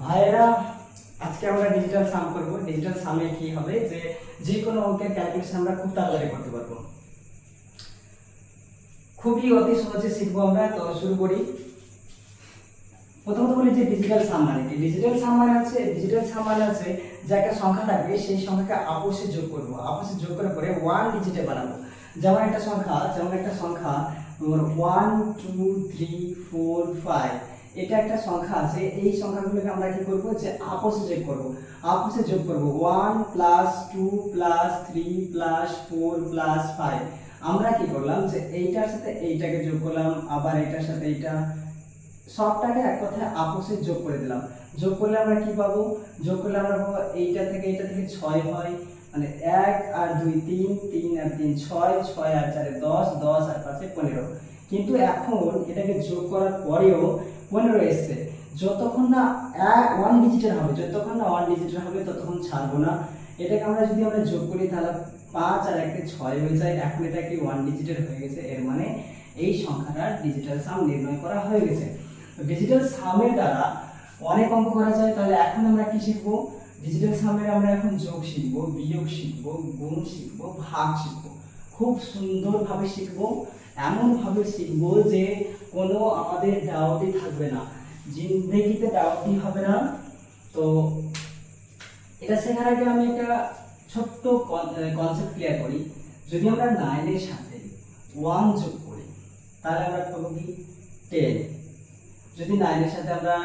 ভাইয়েরা, আজকে আমরা ডিজিটাল সাম করব। ডিজিটাল সামে কি হবে যে কোনো অঙ্কের ক্যালকুলেশন আমরা খুব তাড়াতাড়ি করতে পারবো, খুবই অতি সহজে শিখবো আমরা। তো শুরু করি। প্রথমত বলি যে ডিজিটাল সাম মানে কি। ডিজিটাল সাম মানে হচ্ছে যে একটা সংখ্যা থাকবে, সেই সংখ্যাকে আপসে যোগ করব। আপসে যোগ করার পরে ওয়ান ডিজিটে বানাবো। যেমন একটা সংখ্যা 1 2 3 4 5, এটা একটা সংখ্যা আছে। এই সংখ্যাগুলোকে আমরা কি করব, যে আপসে যোগ করব। 1 + 2 + 3 + 4 + 5। আমরা কি করলাম, যে এইটার সাথে এইটাকে যোগ করলাম, আবার এটার সাথে এইটা, সবটাকে এক কথায় আপসে যোগ করে দিলাম। যোগ করলে আমরা কি পাবো, পাবো এইটা থেকে 6 হয়, মানে 1 আর 2 3, 3 আর 3 6, 6 আর 4 10, 10 আর 5 15। কিন্তু এখন এটাকে যোগ করার পরেও 15 এসছে। যতক্ষণ না ওয়ান ডিজিটের হবে ততক্ষণ ছাড়বো না। এটাকে যদি আমরা যোগ করি তাহলে 5 আর 1 6 হয়ে যায়। এখন এটা কি ওয়ান ডিজিটের হয়ে গেছে, এর মানে এই সংখ্যাটার ডিজিটাল সাম নির্ণয় করা হয়ে গেছে। ডিজিটাল সামের দ্বারা অনেক অঙ্ক করা যায়। তাহলে এখন আমরা কি শিখবো, ডিজিটাল সামের আমরা এখন যোগ শিখবো, বিয়োগ শিখবো, গুণ শিখবো, ভাগ শিখবো। খুব সুন্দরভাবে শিখবো, এমনভাবে শিখবো যে কোনো আমাদের ডাউটই থাকবে না, জিন্দেগিতে ডাউটই হবে না। তো এটা শেখার আগে আমি একটা ছোট্ট কনসেপ্ট ক্লিয়ার করি। যদি আমরা 9 এর সাথে 1 যোগ করি তাহলে আমরা পাবো কি 10। যদি 9 এর সাথে আমরা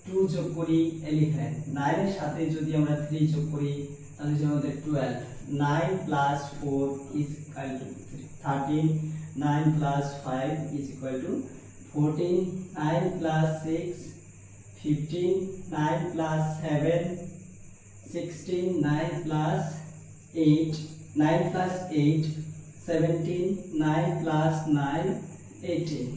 2 যোগ করি 11, 9 এর সাথে যদি আমরা 3 যোগ করি তাহলে যে আমাদের 12। 9 + 4 = 13, 9 + 5 = 14, 9 + 6 15, 9 + 7 16, 9 + 8 9 + 8 17, 9 + 9 18।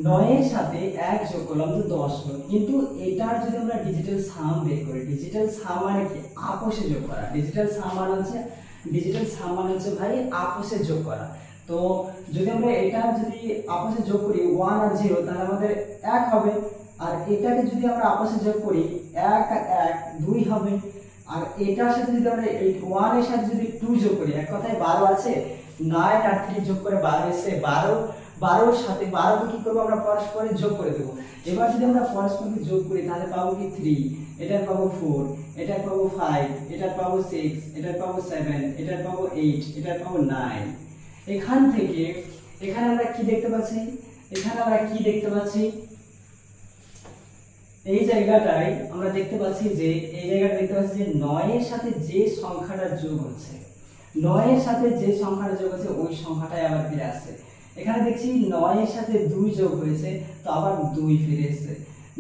9 এর সাথে 1 যোগ করলাম তো 10 হলো। কিন্তু এটার যদি আমরা ডিজিটাল সাম বের করি, ডিজিটাল সাম মানে কি, আপসে যোগ করা। ডিজিটাল সাম মানে হচ্ছে ভাই আপসে যোগ করা। তো যদি আমরা এটা যদি আপসে যোগ করি 1 আর 0 তাহলে আমাদের 1 হবে। আর এটাকে যদি আমরা আপসে যোগ করি 1 আর 1 2 হবে। আর এটার সাথে যদি আমরা এই 1 এর সাথে যদি 2 যোগ করি, এক কথায় 12 আছে, 9 আর 3 যোগ করে 12 এসে 12 এর সাথে 12 কে কি করব, আমরা পরস্পরে যোগ করে দেব। এবার যদি আমরা পরস্পরকে যোগ করি তাহলে পাবো কি 3, এটার পাবো 4, এটার পাবো 5, এটার পাবো 6, এটার পাবো 7, এটার পাবো 8, এটার পাবো 9। এখান থেকে এখানে আমরা কি দেখতে পাচ্ছি, এই জায়গাটায় আমরা দেখতে পাচ্ছি যে 9 এর সাথে যে সংখ্যাটা যোগ হচ্ছে, ওই সংখ্যাটাই আবার ফিরে আসছে। এখানে দেখছি 9 এর সাথে 2 যোগ হয়েছে তো আবার 2 ফিরে এসেছে।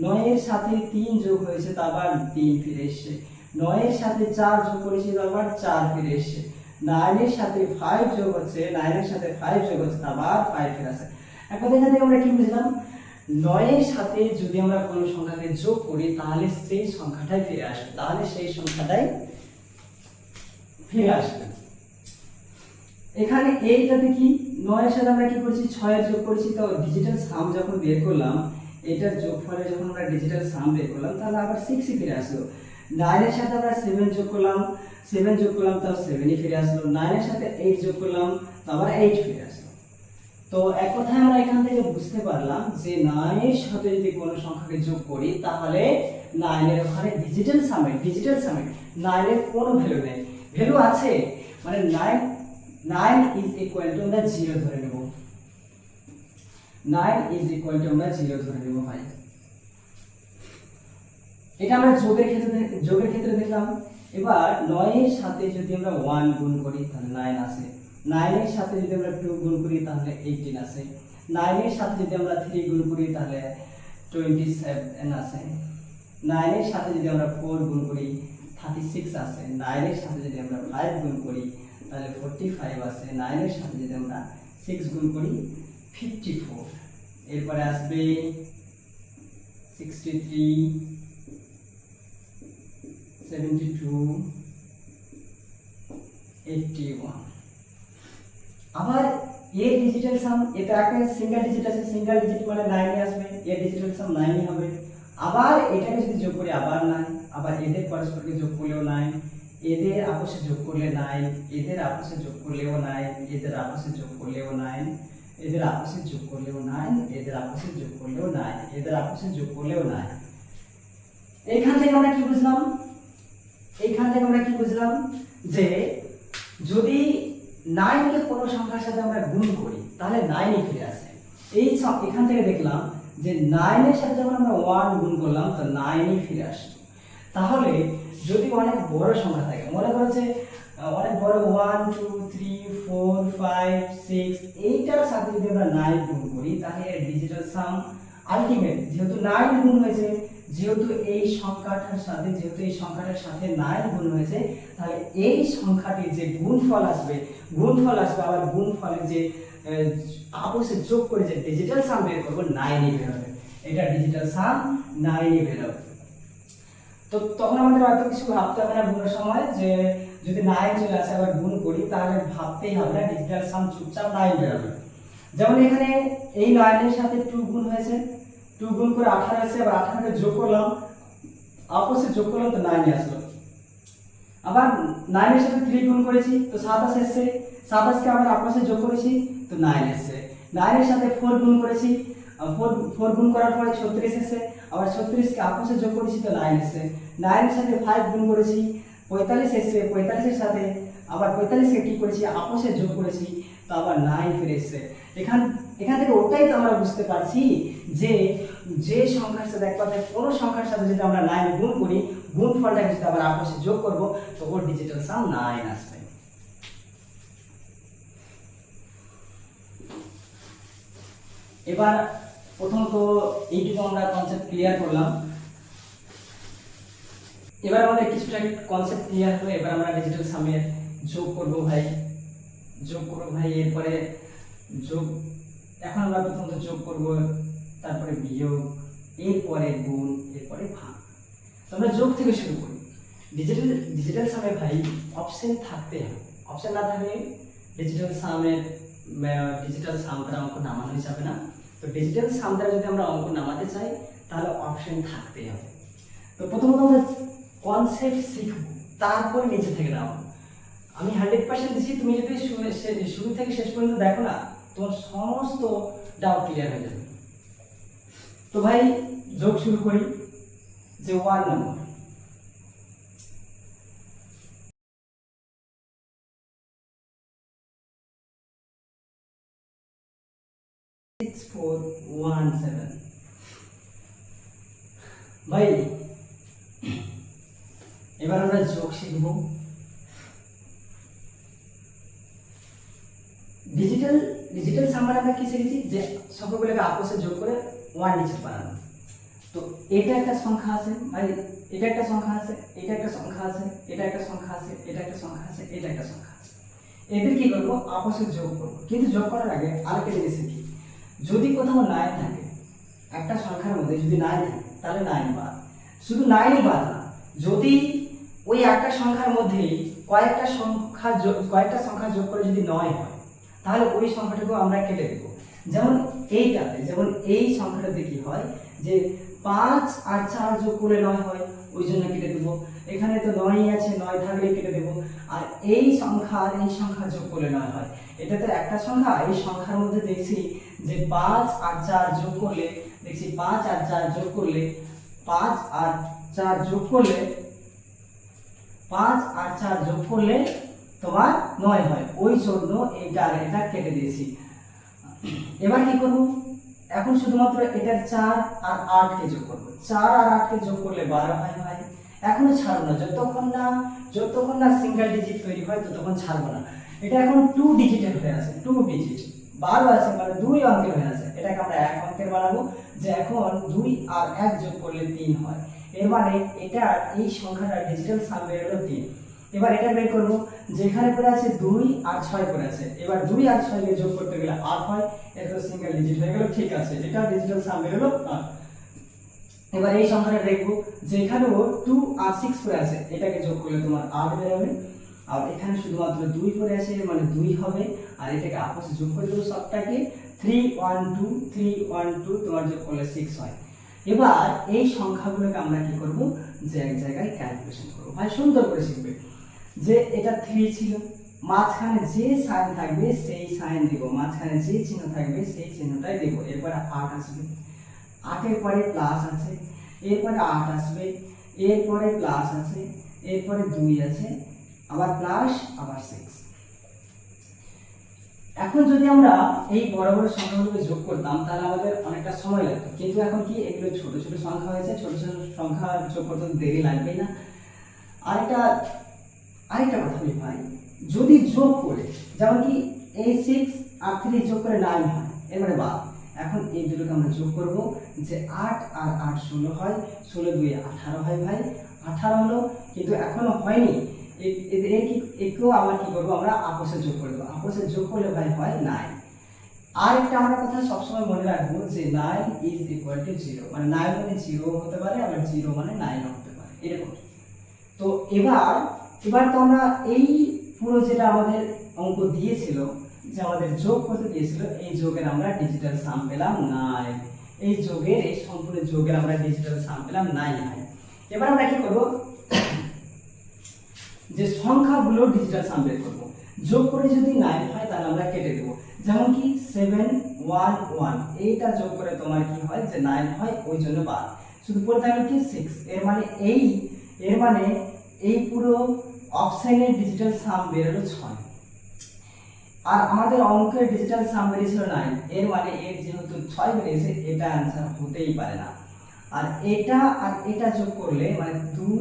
9 এর সাথে 3 যোগ হয়েছে তো আবার 3 ফিরে এসেছে। 9 এর সাথে 4 যোগ করেছি তো আবার 4 ফিরে এসেছে। 9 এর সাথে 5 যোগ হচ্ছে তো আবার 5 ফিরে আসছে। এখন এখান থেকে আমরা কি বুঝলাম, 9 এর সাথে যদি আমরা কোনো সংখ্যাকে যোগ করি তাহলে সেই সংখ্যাটাই ফিরে আসবে। এখানে এইটাতে কি 9 এর সাথে আমরা কি করেছি, 6 এর যোগ করেছি। তো ডিজিটাল সাম যখন বের করলাম, এটার যোগফলে যখন আমরা ডিজিটাল সাম বের করলাম তাহলে আবার 6 ফিরে আসলো। 9 এর সাথে আমরা 7 যোগ করলাম তাও 7ই ফিরে আসলো। 9 এর সাথে 8 যোগ করলাম তো আবার 8 ফিরে আসলো। তো এক কথায় আমরা এখান থেকে বুঝতে পারলাম যে 9 এর সাথে যদি কোনো সংখ্যাকে যোগ করি তাহলে 9 এর ওখানে ডিজিটাল সামে 9 এর কোনো ভ্যালু নেই। ভ্যালু আছে মানে 9 = আমরা 0 ধরে নেব। 9 = আমরা 0 ধরে নেব ভাই। এটা আমরা যোগের ক্ষেত্রে দেখলাম। এবার 9 এর সাথে যদি আমরা 1 গুণ করি তাহলে 9 আসে। 9 এর সাথে যদি আমরা 2 গুণ করি তাহলে 18 আসে। 9 এর সাথে যদি আমরা 3 গুণ করি তাহলে 27 আসে। 9 এর সাথে যদি আমরা 4 গুণ করি 36 আসে। 9 এর সাথে যদি আমরা 5 গুণ করি তাহলে 45 আসে। 9 এর সাথে যদি আমরা 6 গুণ করি 54। এরপরে আসবে 63, 72, 81। আবার এ ডিজিটাল সাম, এটা একটা সিঙ্গেল ডিজিট আছে, সিঙ্গেল ডিজিট মানে 9 এ আসবে, এ ডিজিটাল সাম 9 হবে। আবার এটাকে যদি যোগ করি আবার 9, আবার এদের পরস্পরকে যোগ করলেও 9, এদের আপসে যোগ করলে 9, এদের আপসে যোগ করলেও 9, এদের আপসে যোগ করলেও 9, এদের আপসে যোগ করলেও 9, এদের আপসে যোগ করলেও 9, এদের আপসে যোগ করলেও 9। এইখান থেকে আমরা কি বুঝলাম? এইখান থেকে আমরা কি বুঝলাম যে যদি 9 কে কোনো সংখ্যার সাথে আমরা গুণ করি তাহলে 9ই ফিরে আসে। এখান থেকে দেখলাম যে 9 এর সাথে যখন আমরা 1 গুণ করলাম তো 9ই ফিরে আসলো। তাহলে যদি অনেক বড় সংখ্যা থাকে, মনে করো যে অনেক বড় 1 2 3 4 5 6, এইটার সাথে যদি আমরা 9 গুণ করি তাহলে এর ডিজিটাল সাম আলটিমেট যেহেতু 9 গুণ হয়েছে, যেহেতু এই সংখ্যাটার সাথে 9 গুণ হয়েছে, তাহলে এই সংখ্যাটির যে গুণফল আসবে আবার গুণফলের যে আপসে যোগ করে যে ডিজিটাল সাম বের করব 9ই বের হবে। এটা ডিজিটাল সাম 9ই বের হবে। তো তখন আমাদের হয়তো কিছু ভাবতে হবে না গুণের সময়, যে যদি 9 চলে আসে আবার গুণ করি তাহলে ভাবতেই হবে না, ডিজিটাল সাম চুপচাপ 9 বের হবে। যেমন এখানে এই 9 এর সাথে 2 গুণ হয়েছে, 2 গুণ করে 18 আসছে, আবার 18 কে যোগ করলাম, আপসে যোগ করলাম তো 9 আসলো। আবার 9 এর সাথে 3 গুণ করেছি তো 27 এসেছে, 27 কে আবার আপসে যোগ করেছি তো 9 এসেছে। 9 এর সাথে 4 গুণ করেছি, 4 গুণ করার পরে 36 এসেছে, আবার 36 কে আপসে যোগ করেছি তো 9 এসেছে। 9 এর সাথে 5 গুণ করেছি, 45 এসেছে, 45 এর সাথে আবার 45 কে কি করেছি আপসে যোগ করেছি তো আবার 9 ফিরে এসেছে। এখান থেকে ওটাই তো আমরা বুঝতে পারছি যে সংখ্যার সাথে এক কথায় কোনো সংখ্যার সাথে যদি আমরা 9 গুণ করি, গুণফলটাকে যদি আবার আপসে যোগ করব তো ওর ডিজিটাল সাম 9 আসবে। এবার প্রথমত এইটুকু আমরা কনসেপ্ট ক্লিয়ার করলাম। এবার আমাদের কিছুটা কনসেপ্ট ক্লিয়ার হলো, এবার আমরা ডিজিটাল সামের যোগ করব ভাই। এরপরে যোগ, এখন আমরা প্রথমত যোগ করব, তারপরে বিয়োগ, এরপরে গুণ, এরপরে ভাগ। তো আমরা যোগ থেকে শুরু করি। ডিজিটাল সামে ভাই অপশন থাকতে হবে, অপশন না থাকলে ডিজিটাল সাম দ্বারা অঙ্ক নামানো যাবে না। তো ডিজিটাল সাম দ্বারা যদি আমরা অঙ্ক নামাতে চাই তাহলে অপশন থাকতে হবে। তো প্রথমত আমরা কনসেপ্ট শিখব, তারপরে নিচে থেকে নামাবো। আমি 100% দিচ্ছি, তুমি যদি শুরু থেকে শেষ পর্যন্ত দেখো না, তোমার সমস্ত ডাউট ক্লিয়ার হয়ে যাবে। তো ভাই যোগ শুরু করি। যে 1 নম্বর, ভাই এবার আমরা যোগ শিখব। ডিজিটাল সামার আমরা কি শিখেছি, যে সংখ্যাগুলোকে আপসে যোগ করে 1 ডিজিট বানানো। তো এটা একটা সংখ্যা আছে ভাই, এটা একটা সংখ্যা আছে, এটা একটা সংখ্যা আছে, এটা একটা সংখ্যা আছে, এটা একটা সংখ্যা আছে, এটা একটা সংখ্যা আছে। এদের কি করব, আপসে যোগ করব। কিন্তু যোগ করার আগে আরেকটা জিনিস শিখি, যদি কোথাও 9 থাকে, একটা সংখ্যার মধ্যে যদি 9 থাকে তাহলে 9 বাদ। শুধু 9ই বাদ না, যদি ওই একটা সংখ্যার মধ্যে কয়েকটা সংখ্যা যোগ করে যদি 9 হয় তাহলে ওই সংখ্যাটাকে আমরা কেটে দেব। যেমন এই সংখ্যাটাতে কি হয়, যে 5 আর 4 যোগ করলে 9 হয়, ওই জন্য কেটে দেব। এখানে তো 9ই আছে, 9 থাকলে কেটে দেব। আর এই সংখ্যা যোগ করলে 9 হয়, এটা তো একটা সংখ্যা। এই সংখ্যার মধ্যে দেখছি যে 5 আর 4 যোগ করলে, দেখছি 5 আর 4 যোগ করলে 5 আর 4 যোগ করলে তোমার 9 হয়, ওই জন্য এটা কেটে দিয়েছি। এবার কি করব, এখন শুধুমাত্র এটার 4 আর 8 কে যোগ করব। 4 আর 8 কে যোগ করলে 12 হয় ভাই। এখনো ছাড়বো না, যতক্ষণ না সিঙ্গেল ডিজিট তৈরি হয় ততক্ষণ ছাড়বো না। এটা এখন 2 ডিজিটের হয়ে আছে, 2 ডিজিট 12 আছে, মানে 2 অঙ্কের হয়ে আছে। এটাকে আমরা 1 অঙ্কের বানাবো, যে এখন 2 আর 1 যোগ করলে 3 হয়। এর মানে এটা এই সংখ্যাটা ডিজিটাল সাম বের হলো 3। এবার এটা বের করব, যেখানে পড়ে আছে 2 আর 6 পড়ে আছে। এবার 2 আর 6 কে যোগ করতে গেলে 8 হয়, এটা সিঙ্গেল ডিজিট হয়ে গেল, ঠিক আছে, এটা ডিজিটাল সাম বের হলো 8। এবার এই সংখ্যাটা দেখব, যেখানেও 2 আর 6 পড়ে আছে, এটাকে যোগ করলে তোমার 8 বের হবে। আর এখানে শুধুমাত্র 2 পড়ে আছে, মানে 2 হবে। আর এটাকে আপসে যোগ করে দেবো সবটাকে, 3 1 2 তোমার যোগ করলে 6 হয়। এবার এই সংখ্যাগুলোকে আমরা কি করব, যে এক জায়গায় ক্যালকুলেশন করব। ভাই সুন্দর করে শিখবে যে এটা 3 ছিল, মাঝখানে যে সাইন থাকবে সেই সাইন দিব, মাঝখানে যে চিহ্ন থাকবে সেই চিহ্নটাই দেব। এরপরে 8 আসবে, 8 এর পরে প্লাস আছে, এরপরে 8 আসবে, এরপরে প্লাস আছে, এরপরে 2 আছে, আবার প্লাস, আবার 6। এখন যদি আমরা এই বড় বড় সংখ্যাগুলোকে যোগ করতাম তাহলে আমাদের অনেকটা সময় লাগতো, কিন্তু এখন কি এগুলো ছোট ছোট সংখ্যা হয়েছে, ছোট ছোট সংখ্যা যোগ করতে দেরি লাগবে না। আরেকটা কথা বলি ভাই, যদি যোগ করে যেমন কি এই 6 আর 3 যোগ করে 9 হয়, এর মানে বাদ। এখন এই দুটোকে আমরা যোগ করব, যে 8 আর 8 16 হয়, 16 2 18 হয় ভাই, 18 হলো, কিন্তু এখনো হয়নি। একেও আমরা কি করবো, আমরা আপসে যোগ করবো, আপসে যোগ করলে ভাই হয় 9। আর একটা আমরা কথা সবসময় মনে রাখবো যে 9 ইজ ইকুয়াল টু 0, মানে 9 মানে 0 হতে পারে, আবার 0 মানে 9 হতে পারে, এরকম। তো এবার তো আমরা এই পুরো যেটা আমাদের অঙ্ক দিয়েছিল, যে আমাদের যোগ করতে দিয়েছিল, এই যোগের আমরা ডিজিটাল সাম পেলাম 9। এই যোগের, এই সম্পূর্ণ যোগের আমরা ডিজিটাল সাম পেলাম 9 হয়। এবার আমরা কি করব, যে সংখ্যাগুলো ডিজিটাল সাম বের করব। যোগ করে যদি 9 হয় তাহলে আমরা কেটে দেব, যেমন কি 7 1 1, এইটা যোগ করে তোমার কি হয়, যে 9 হয়, ওই জন্য বাদ। শুধু পড়ে থাকলো কি 6। এর মানে এই পুরো অপশনের ডিজিটাল সাম বের হলো 6, আর আমাদের অঙ্কের ডিজিটাল সাম বেরিয়েছিল 9। এর মানে এর যেহেতু 6 বেরিয়েছে, এটা आंसर হতেই পারে না। আর এটা যোগ করলে, মানে 2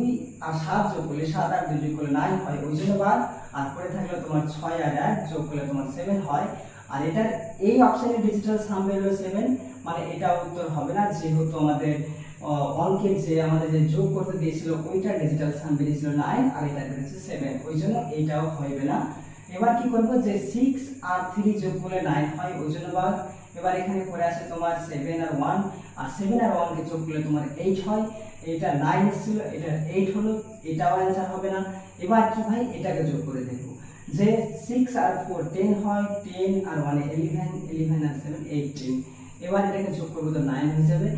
আর 7 যোগ করলে, 7 আর 2 যোগ করলে 9 হয়, ওই জন্য বাদ। আর পরে থাকলো তোমার 6 আর 1 যোগ করলে তোমার 7 হয়, আর এটার এই অপশনের ডিজিটাল সাম বেরোলো 7, মানে এটা উত্তর হবে না, যেহেতু আমাদের অঙ্কের যে আমাদের যে যোগ করতে দিয়েছিল ওইটা ডিজিটাল সাম বেরিয়েছিল 9, আর এটা বেরিয়েছে 7, ওই জন্য এইটাও হবে না। এবার কি করব, যে 6 আর 3 যোগ করলে 9 হয়, ওই জন্য বাদ। এবার এখানে পড়ে আছে তোমার 7 আর 1, আর 7 আর 1 কে যোগ করলে তোমার 8 হয়, এটা 9 ছিল, এটা 8 হলো, এটাও आंसर হবে না। এবার কি ভাই, এটাকে যোগ করে দেখব, যে 6 আর 4 10 হয়, 10 আর 1 11, 11 আর 7 18। এবার এটাকে যোগ করব তো 9 হয়ে যাবে।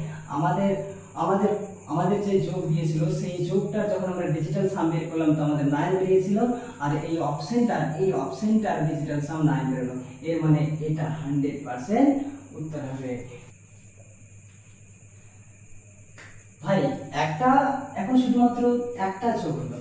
আমাদের যে যোগ দিয়েছিল সেই যোগটা যখন আমরা ডিজিটাল সাম বের করলাম তো আমাদের 9 বেরিয়েছিল, আর এই অপশনটার ডিজিটাল সাম 9 বেরোলো। এর মানে এটা 100% উত্তর হবে। ভাই এখন শুধুমাত্র একটা যোগ হলো,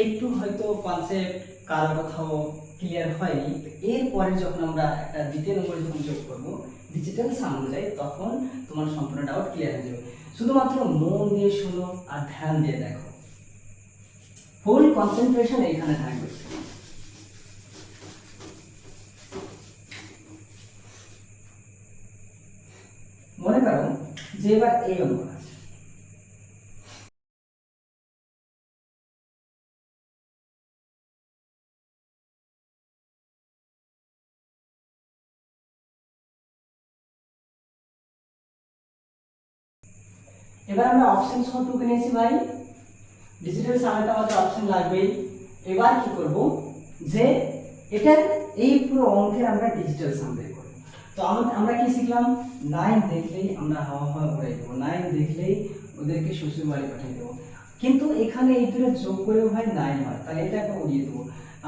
একটু হয়তো কনসেপ্ট কারো কোথাও ক্লিয়ার হয়নি। এরপরে যখন আমরা একটা দ্বিতীয় নম্বরে যখন যোগ করব ডিজিটাল সাম অনুযায়ী, তখন তোমার সম্পূর্ণ ডাউট ক্লিয়ার হয়ে যাবে। শুধুমাত্র মন দিয়ে শোনো আর ধ্যান দিয়ে দেখো, ফুল কনসেন্ট্রেশন এখানে থাকবে। মনে করো যে এবার এই অঙ্ক আছে, এবার আমরা অপশন সহ 2 নিয়েছি ভাই, ডিজিটাল সামে তো আমাদের অপশন লাগবেই। এবার কি করব, যে এটার এই পুরো অঙ্কের আমরা ডিজিটাল সাম বের করব। তো আমরা কি শিখলাম, 9 দেখলেই আমরা হাওয়া উড়াই দেবো, 9 দেখলেই ওদেরকে শ্বশুর বাড়ি পাঠিয়ে দেবো। কিন্তু এখানে এই দুটো যোগ করেও ভাই 9 হয়, তাহলে এটাকে উড়িয়ে দেবো।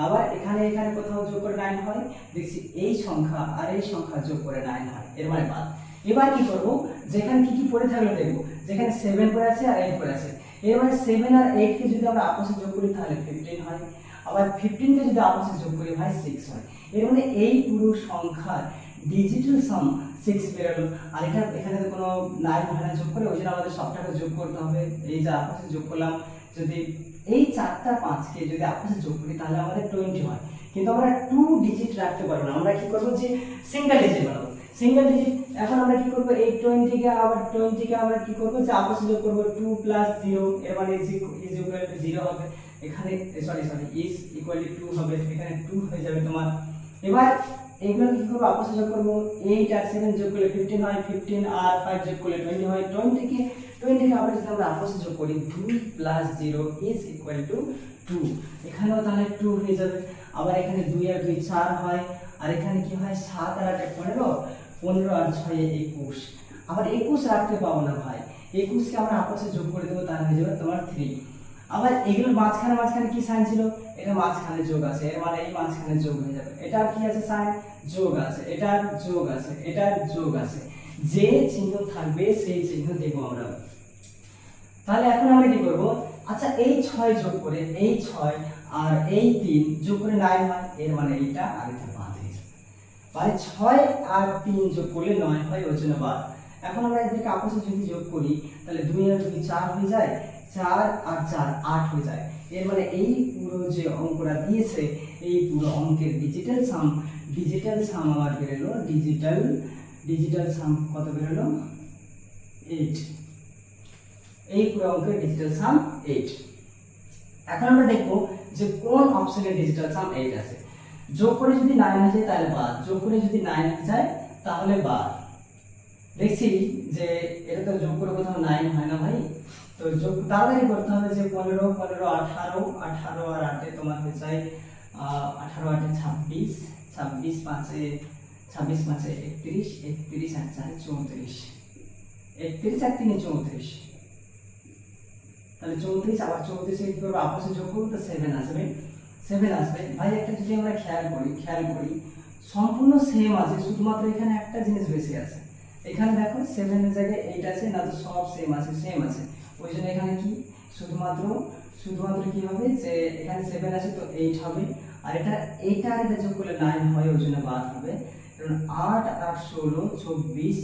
আবার এখানে কোথাও যোগ করে 9 হয়, দেখছি এই সংখ্যা আর এই সংখ্যা যোগ করে 9 হয়, এর মানে বাদ। এবার কি করব, যেখানে কি পড়ে থাকলো দেখব, যেখানে 7 পড়ে আছে আর 8 পড়ে আছে, এর মানে 7 আর 8 কে যদি আমরা আপসে যোগ করি তাহলে 15 হয়, আবার 15 কে যদি আপসে যোগ করি ভাই 6 হয়। এর মানে এই পুরো সংখ্যার ডিজিটাল সাম 6 বেরোলো। আর এটা এখানে কোনো 9 হয় না যোগ করে, ওই জন্য আমাদের সবটাকে যোগ করতে হবে। এই যে আপসে যোগ করলাম, যদি এই 4টা 5 কে যদি আপসে যোগ করি তাহলে আমাদের 20 হয়, কিন্তু আমরা 2 ডিজিট রাখতে পারবো না। আমরা কি করব, যে সিঙ্গেল ডিজিট বানাবো, সিঙ্গেল ডিজিট। এখন আমরা কি করব, এই 20 কে আমরা কি করব, যে আপসে যোগ করব 2 + 0, এর মানে ইজ ইকুয়াল টু 0 হবে। এখানে সরি ইজ ইকুয়াল টু 2 হবে, এখানে 2 হয়ে যাবে তোমার। এবার এগুলো কি করব, আপসে যোগ করব, 8 আর 7 যোগ করলে 15 হয়, 15 আর 5 যোগ করলে 20 হয়। 20 কে আবার যদি আমরা আপসে যোগ করি, 2 + 0 ইজ ইকুয়াল টু 2, এখানেও তাহলে 2 হয়ে যাবে। আবার এখানে 2 আর 2 4 হয়, আর এখানে কি হয়, 7 আর 8 15, 15 আর 6 21। আবার 21 রাখতে পাবো না ভাই, 21 কে আমরা আপসে যোগ করে দেবো, তাহলে হয়ে যাবে তোমার 3। আবার এগুলোর মাঝখানে মাঝখানে কি সাইন ছিল, এটা মাঝখানে যোগ আছে, এর মানে এই মাঝখানে যোগ হয়ে যাবে। এটার কি আছে সাইন, যোগ আছে, এটার যোগ আছে, এটার যোগ আছে, যে চিহ্ন থাকবে সেই চিহ্ন দেব আমরা। তাহলে এখন আমরা কি করব, আচ্ছা এই 6 যোগ করে এই 6 আর এই 3 যোগ করে 9 হয়, এর মানে এইটা আর এটা বাদ হয়ে যাবে। মানে 6 আর 3 যোগ করলে 9 হয়, ওই জন্য বাদ। এখন আমরা এদেরকে আপসে যদি যোগ করি তাহলে 2 আর 2 4 হয়ে যায়, 4 আর 4 8 হয়ে যায়। এর মানে এই পুরো যে অঙ্কটা দিয়েছে এই পুরো অঙ্কের ডিজিটাল সাম আমার বেরোলো, ডিজিটাল সাম কত বেরোলো, 8। এই পুরো অঙ্কের ডিজিটাল সাম 8। এখন আমরা দেখব যে কোন অপশনে ডিজিটাল সাম 8 আছে। যোগ করে যদি 9 হয়ে যায় তাহলে বাদ, যোগ করে যদি 9 হয়ে যায় তাহলে বাদ। দেখছি যে এটা তো যোগ করে কোথাও 9 হয় না ভাই, তো যোগ তাড়াতাড়ি করতে হবে যে 15 15 18 18 আর 8 তোমার হয়ে যায় 18 8 26 26 5 26 5 31 31 আর 4 34 31 আর 3 34, তাহলে 34 আবার 34 এর উপর আপসে যোগ করব তো 7 আসবে, 7 আসবে। ভাই একটা যদি আমরা খেয়াল করি সম্পূর্ণ সেম আছে, শুধুমাত্র এখানে একটা জিনিস বেশি আছে। এখানে দেখো 7 এর জায়গায় 8 আছে, না তো সব সেম আছে। ওই জন্য এখানে কি শুধুমাত্র কি হবে যে এখানে 7 আছে তো 8 হবে, আর এটা আর এটা যোগ করলে 9 হয়, ওই জন্য বাদ হবে। কারণ 8 আর 16 24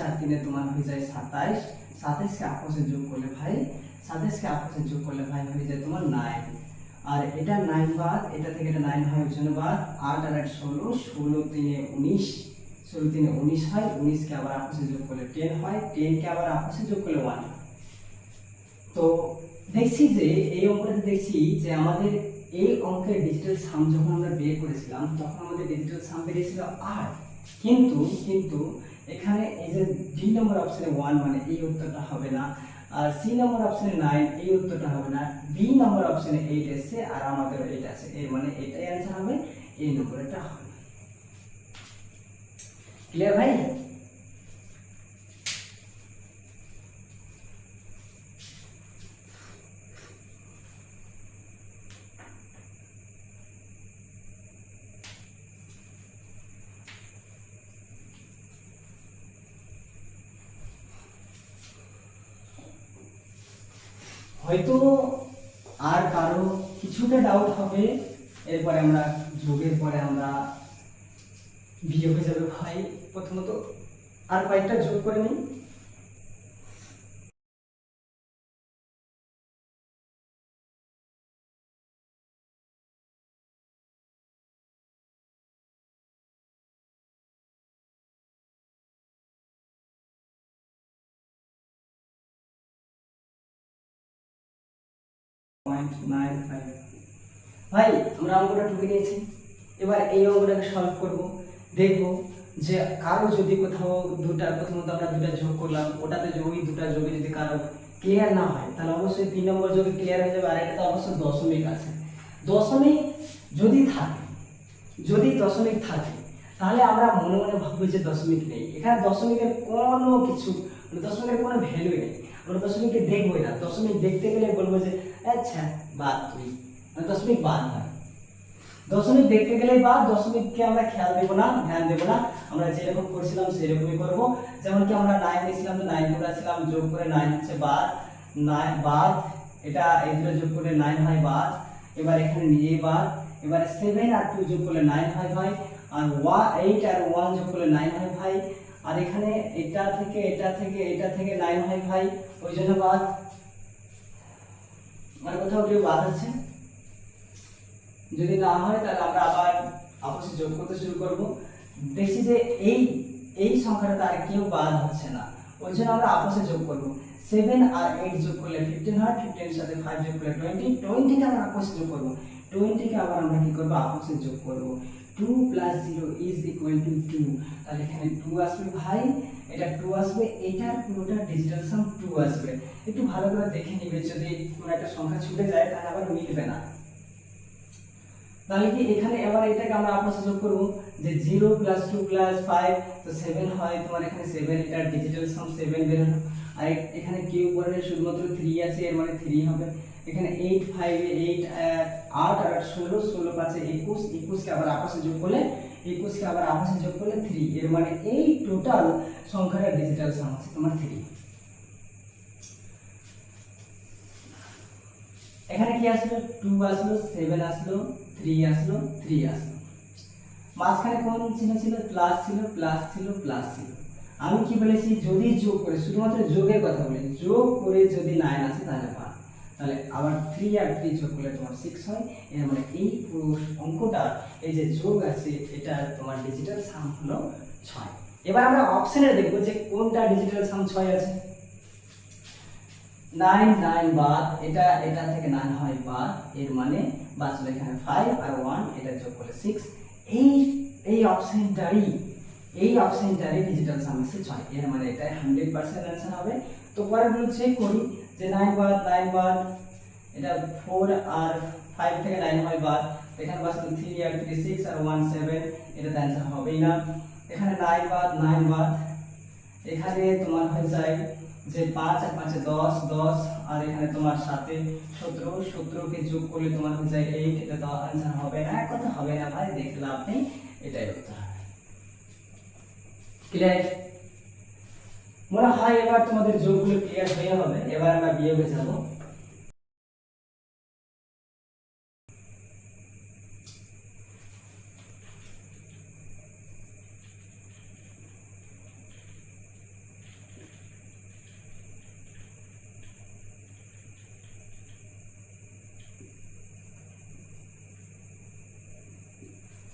আর 3 তোমার হয়ে যায় 27, 27 কে আপসে যোগ করলে ভাই হয়ে যায় তোমার 9। আর এটা 9 বাদ, এটা থেকে এটা 9 হয়, ওই জন্য বাদ। 8 আর 8 16, 16 3 19, 16 3 19 হয়, 19 কে আবার আপসে যোগ করলে 10 হয়, 10 কে আবার আপসে যোগ করলে 1। তো দেখছি যে এই অঙ্কটাতে দেখছি যে আমাদের এই অঙ্কের ডিজিটাল সাম যখন আমরা বের করেছিলাম তখন আমাদের ডিজিটাল সাম বেরিয়েছিল 8, কিন্তু এখানে এই যে ডি নম্বর অপশনে 1 মানে এই উত্তরটা হবে না, আর সি নম্বর অপশনে 9 এই উত্তরটা হবে না, বি নম্বর অপশনে 8 এসেছে আর আমাদের 8 আছে, এর মানে এটাই आंसर হবে, এই নম্বরটা হবে। ক্লিয়ার ভাই? হয়তো আর কারো কিছুটা ডাউট হবে, এরপরে আমরা যোগের পরে আমরা বিয়োগে যাবে। ভাই প্রথমত আর কয়েকটা যোগ করে নিই। ভাই আমরা অঙ্কটা টুকে নিয়েছি, এবার এই অঙ্কটাকে সলভ করব। দেখব যে কারো যদি কোথাও প্রথমত আমরা দুটা যোগ করলাম, ওটাতে ওই দুটা যোগে যদি কারো ক্লিয়ার না হয় তাহলে অবশ্যই 3 নম্বর যোগে ক্লিয়ার হয়ে যাবে। আর এটা তো অবশ্যই দশমিক আছে, দশমিক যদি থাকে তাহলে আমরা মনে মনে ভাববো যে দশমিক নেই, এখানে দশমিকের কোনো কিছু দশমিকের কোনো ভ্যালু নেই, আমরা দশমিককে দেখবোই না। দশমিক দেখতে গেলে বলবো যে আচ্ছা বাদ, দশমিক বাদ হয়, দশমিক দেখতে গেলেই বাদ, দশমিককে আমরা ধ্যান দেবো না, আমরা যেরকম করছিলাম সেরকমই করবো। যেমন কি আমরা 9 নিয়েছিলাম তো 9 করেছিলাম, যোগ করে 9 হচ্ছে বাদ, এটা এই দুটো যোগ করে 9 হয় বাদ। এবার এখানে নিজেই বাদ, এবার 7 আর 2 যোগ করলে 9 হয় ভাই, আর 8 আর 1 যোগ করলে 9 হয় ভাই, আর এখানে এটা থেকে 9 হয় ভাই, ওই জন্য বাদ। মানে কোথাও কেউ বাদ আছে? যদি না হয় তাহলে আমরা আবার আপসে যোগ করতে শুরু করব। দেখছি যে এই সংখ্যাটা তার কেউ বাদ হচ্ছে না, ওই জন্য আমরা আপসে যোগ করব। 7 আর 8 যোগ করলে 15 হয়, 15 এর সাথে 5 যোগ করলে 20, 20 কে আমরা আপসে যোগ করব, 20 কে আবার আমরা কি করব, আপসে যোগ করব। 2 + 0 = 2, তাহলে এখানে 2 আসবে ভাই, এটা 2 আসবে, এটার পুরোটা ডিজিটাল সাম 2 আসবে। একটু ভালো করে দেখে নিবে, যদি কোনো একটা সংখ্যা ছুটে যায় তাহলে আবার মিলবে না। তাহলে কি এখানে এবার এটাকে আমরা আপসে যোগ করব, যে 0 + 2 + 5 তো 7 হয়, তোমার এখানে 7, এটা ডিজিটাল সাম 7 বের হলো। আর এখানে কিউব বর্ডে শুধুমাত্র 3 আছে, এর মানে 3 হবে। এখানে 8 5 8 8 আর 16 16 5 21, 21 কে আবার আপসে যোগ করলে 3, এর মানে এই টোটাল সংখ্যাটা ডিজিটাল সাম আছে তোমার 3। এখানে কি আসলো, 2 আসলো, 7 আসলো, 3 আসলো, 3 আসলো। মাঝখানে কোন চিহ্ন ছিল, প্লাস ছিল, প্লাস ছিল, প্লাস ছিল। আমি কি বলেছি, যদি যোগ করে, শুধুমাত্র যোগের কথা বলি, যোগ করে যদি 9 আসে তাহলে পার, তাহলে আবার 3 আর 3 যোগ করলে তোমার 6 হয়। এর মানে এই পুরো অঙ্কটা, এই যে যোগ আছে, এটা তোমার ডিজিটাল সাম হলো 6। এবার আমরা অপশনে দেখব যে কোনটা ডিজিটাল সাম 6 আছে। 9 9 বাদ, এটা থেকে 9 হয় বাদ, এর মানে বাঁচলো এখানে 5 আর 1, এটা যোগ করলে 6। এই অপশনটারই ডিজিটাল সাম আছে 6, এর মানে এটা 100% आंसर হবে। তো পরেরগুলো চেক করি, যে 9 বাদ, এটা 4 আর 5 থেকে 9 হয় বাদ, এখানে বাঁচলো 3 আর 3 6 আর 1 7, এটা आंसर হবেই না। এখানে 9 বাদ, এখানে তোমার হয়ে যায় যে 5 আর 5 10 10, আর এখানে তোমার সাথে 17 কে যোগ করলে তোমার হয়ে যায় 8, এটা তো आंसर হবে না, কথা হবে না ভাই, দেখলে আপনি এটাই উত্তর হবে। ক্লিয়ার? মনে হয় এবার তোমাদের যোগগুলো ক্লিয়ার হয়ে হবে। এবার আমরা বিয়োগে যাব।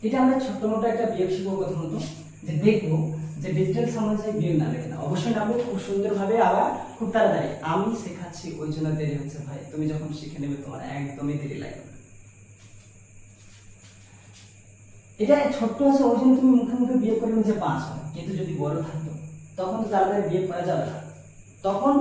এটা আমরা ছোট্ট মোটো একটা বিয়োগ শিখবো প্রথমত, যে দেখবো যে ডিজিটাল সমাজে বিয়োগ না লেখে না, অবশ্যই নামবে খুব সুন্দরভাবে, আবার খুব তাড়াতাড়ি। আমি শেখাচ্ছি ওই জন্য দেরি হচ্ছে ভাই, তুমি যখন শিখে নেবে তোমার একদমই দেরি লাগবে। এটা ছোট্ট আছে ওই জন্য তুমি মুখে মুখে বিয়োগ করে নিয়ে যে 5 হয়, কিন্তু যদি বড় থাকতো তখন তো তাড়াতাড়ি বিয়োগ করা যাবে না। তখন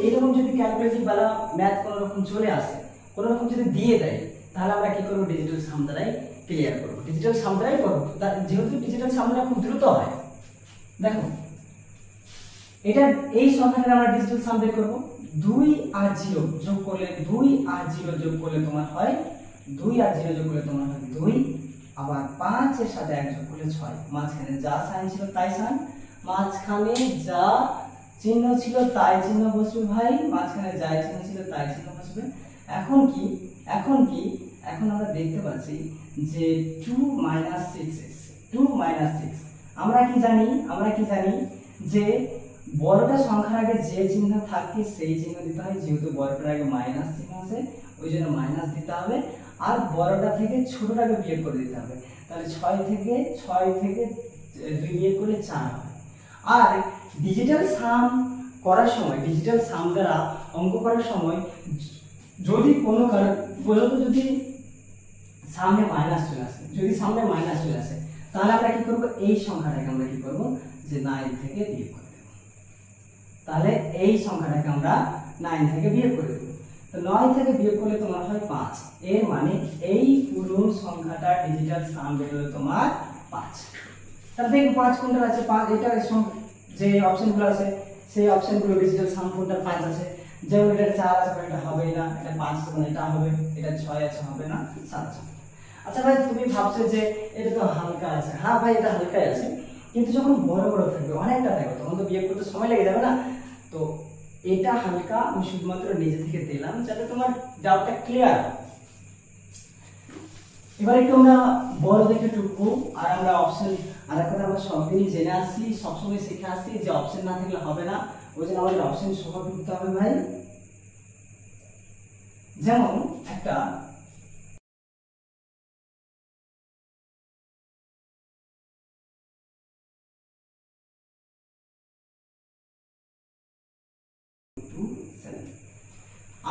এইরকম যদি ক্যালকুলেটিভ বা ম্যাথ কোনো রকম চলে আসে, কোনো রকম যদি দিয়ে দেয়, তাহলে আমরা কি করবো, ডিজিটাল সাম দ্বারাই ক্লিয়ার করবো, ডিজিটাল সাম দ্বারাই করবো। যেহেতু ডিজিটাল সাম দ্বারা খুব দ্রুত হয়। দেখো এটা, এই সংখ্যাটা আমরা ডিজিটাল সাম বের করবো। 2 আর 0 যোগ করলে, 2 আর 0 যোগ করলে তোমার হয় 2 আর 0 যোগ করলে তোমার হয় 2, আবার 5 এর সাথে 1 যোগ করলে 6। মাঝখানে যা সাইন ছিল তাই সাইন, মাঝখানে যা চিহ্ন ছিল তাই চিহ্ন বসবে ভাই, মাঝখানে যা চিহ্ন ছিল তাই চিহ্ন বসবে। এখন আমরা দেখতে পাচ্ছি যে 2 - 6 এসেছে, 2 - 6। আমরা কি জানি যে বড়টা সংখ্যার আগে যে চিহ্ন থাকে সেই চিহ্ন দিতে হয়, যেহেতু বড়টার আগে মাইনাস চিহ্ন আছে ওই জন্য মাইনাস দিতে হবে, আর বড়টা থেকে ছোটটাকে বিয়োগ করে দিতে হবে। তাহলে 6 থেকে 2 বিয়োগ করলে 4 হবে। আর ডিজিটাল সাম করার সময়, ডিজিটাল সাম দ্বারা অঙ্ক করার সময় যদি কোনো কারণ বলতো, যদি সামনে মাইনাস চলে আসে, তাহলে আমরা কি করব, এই সংখ্যাটাকে আমরা কি করব, যে 9 থেকে বিয়োগ করে দেব। তাহলে এই সংখ্যাটাকে আমরা 9 থেকে বিয়োগ করে দেব। তো 9 থেকে বিয়োগ করলে তোমার হয় 5, এর মানে এই পুরো সংখ্যাটা ডিজিটাল সাম বের হলো তোমার 5। তাহলে দেখো 5 কোনটা আছে, 5 এটা যে অপশনগুলো আছে সেই অপশনগুলো ডিজিটাল সাম কোনটা 5 আছে। যেমন এটা 4 আছে, এটা হবেই না, এটা 5 আছে মানে এটা হবে, এটা 6 আছে হবে না, 7 আছে। আচ্ছা ভাই তুমি ভাবছো যে এটা তো হালকা আছে, হ্যাঁ ভাই এটা হালকাই আছে, কিন্তু যখন বড় থাকবে, অনেকটা থাকবে, তখন তো বিয়োগ করতে সময় লেগে যাবে না। তো এটা হালকা আমি শুধুমাত্র নিজে থেকে দিলাম যাতে তোমার ডাউটটা ক্লিয়ার। এবার একটু আমরা বড় দেখে টুকবো, আর আমরা অপশন, আর একটা আমরা সবদিনই জেনে আসছি, সবসময় শিখে আসছি যে অপশন না থাকলে হবে না, ওই জন্য আমাদের অপশন সহ ঢুকতে হবে ভাই। যেমন একটা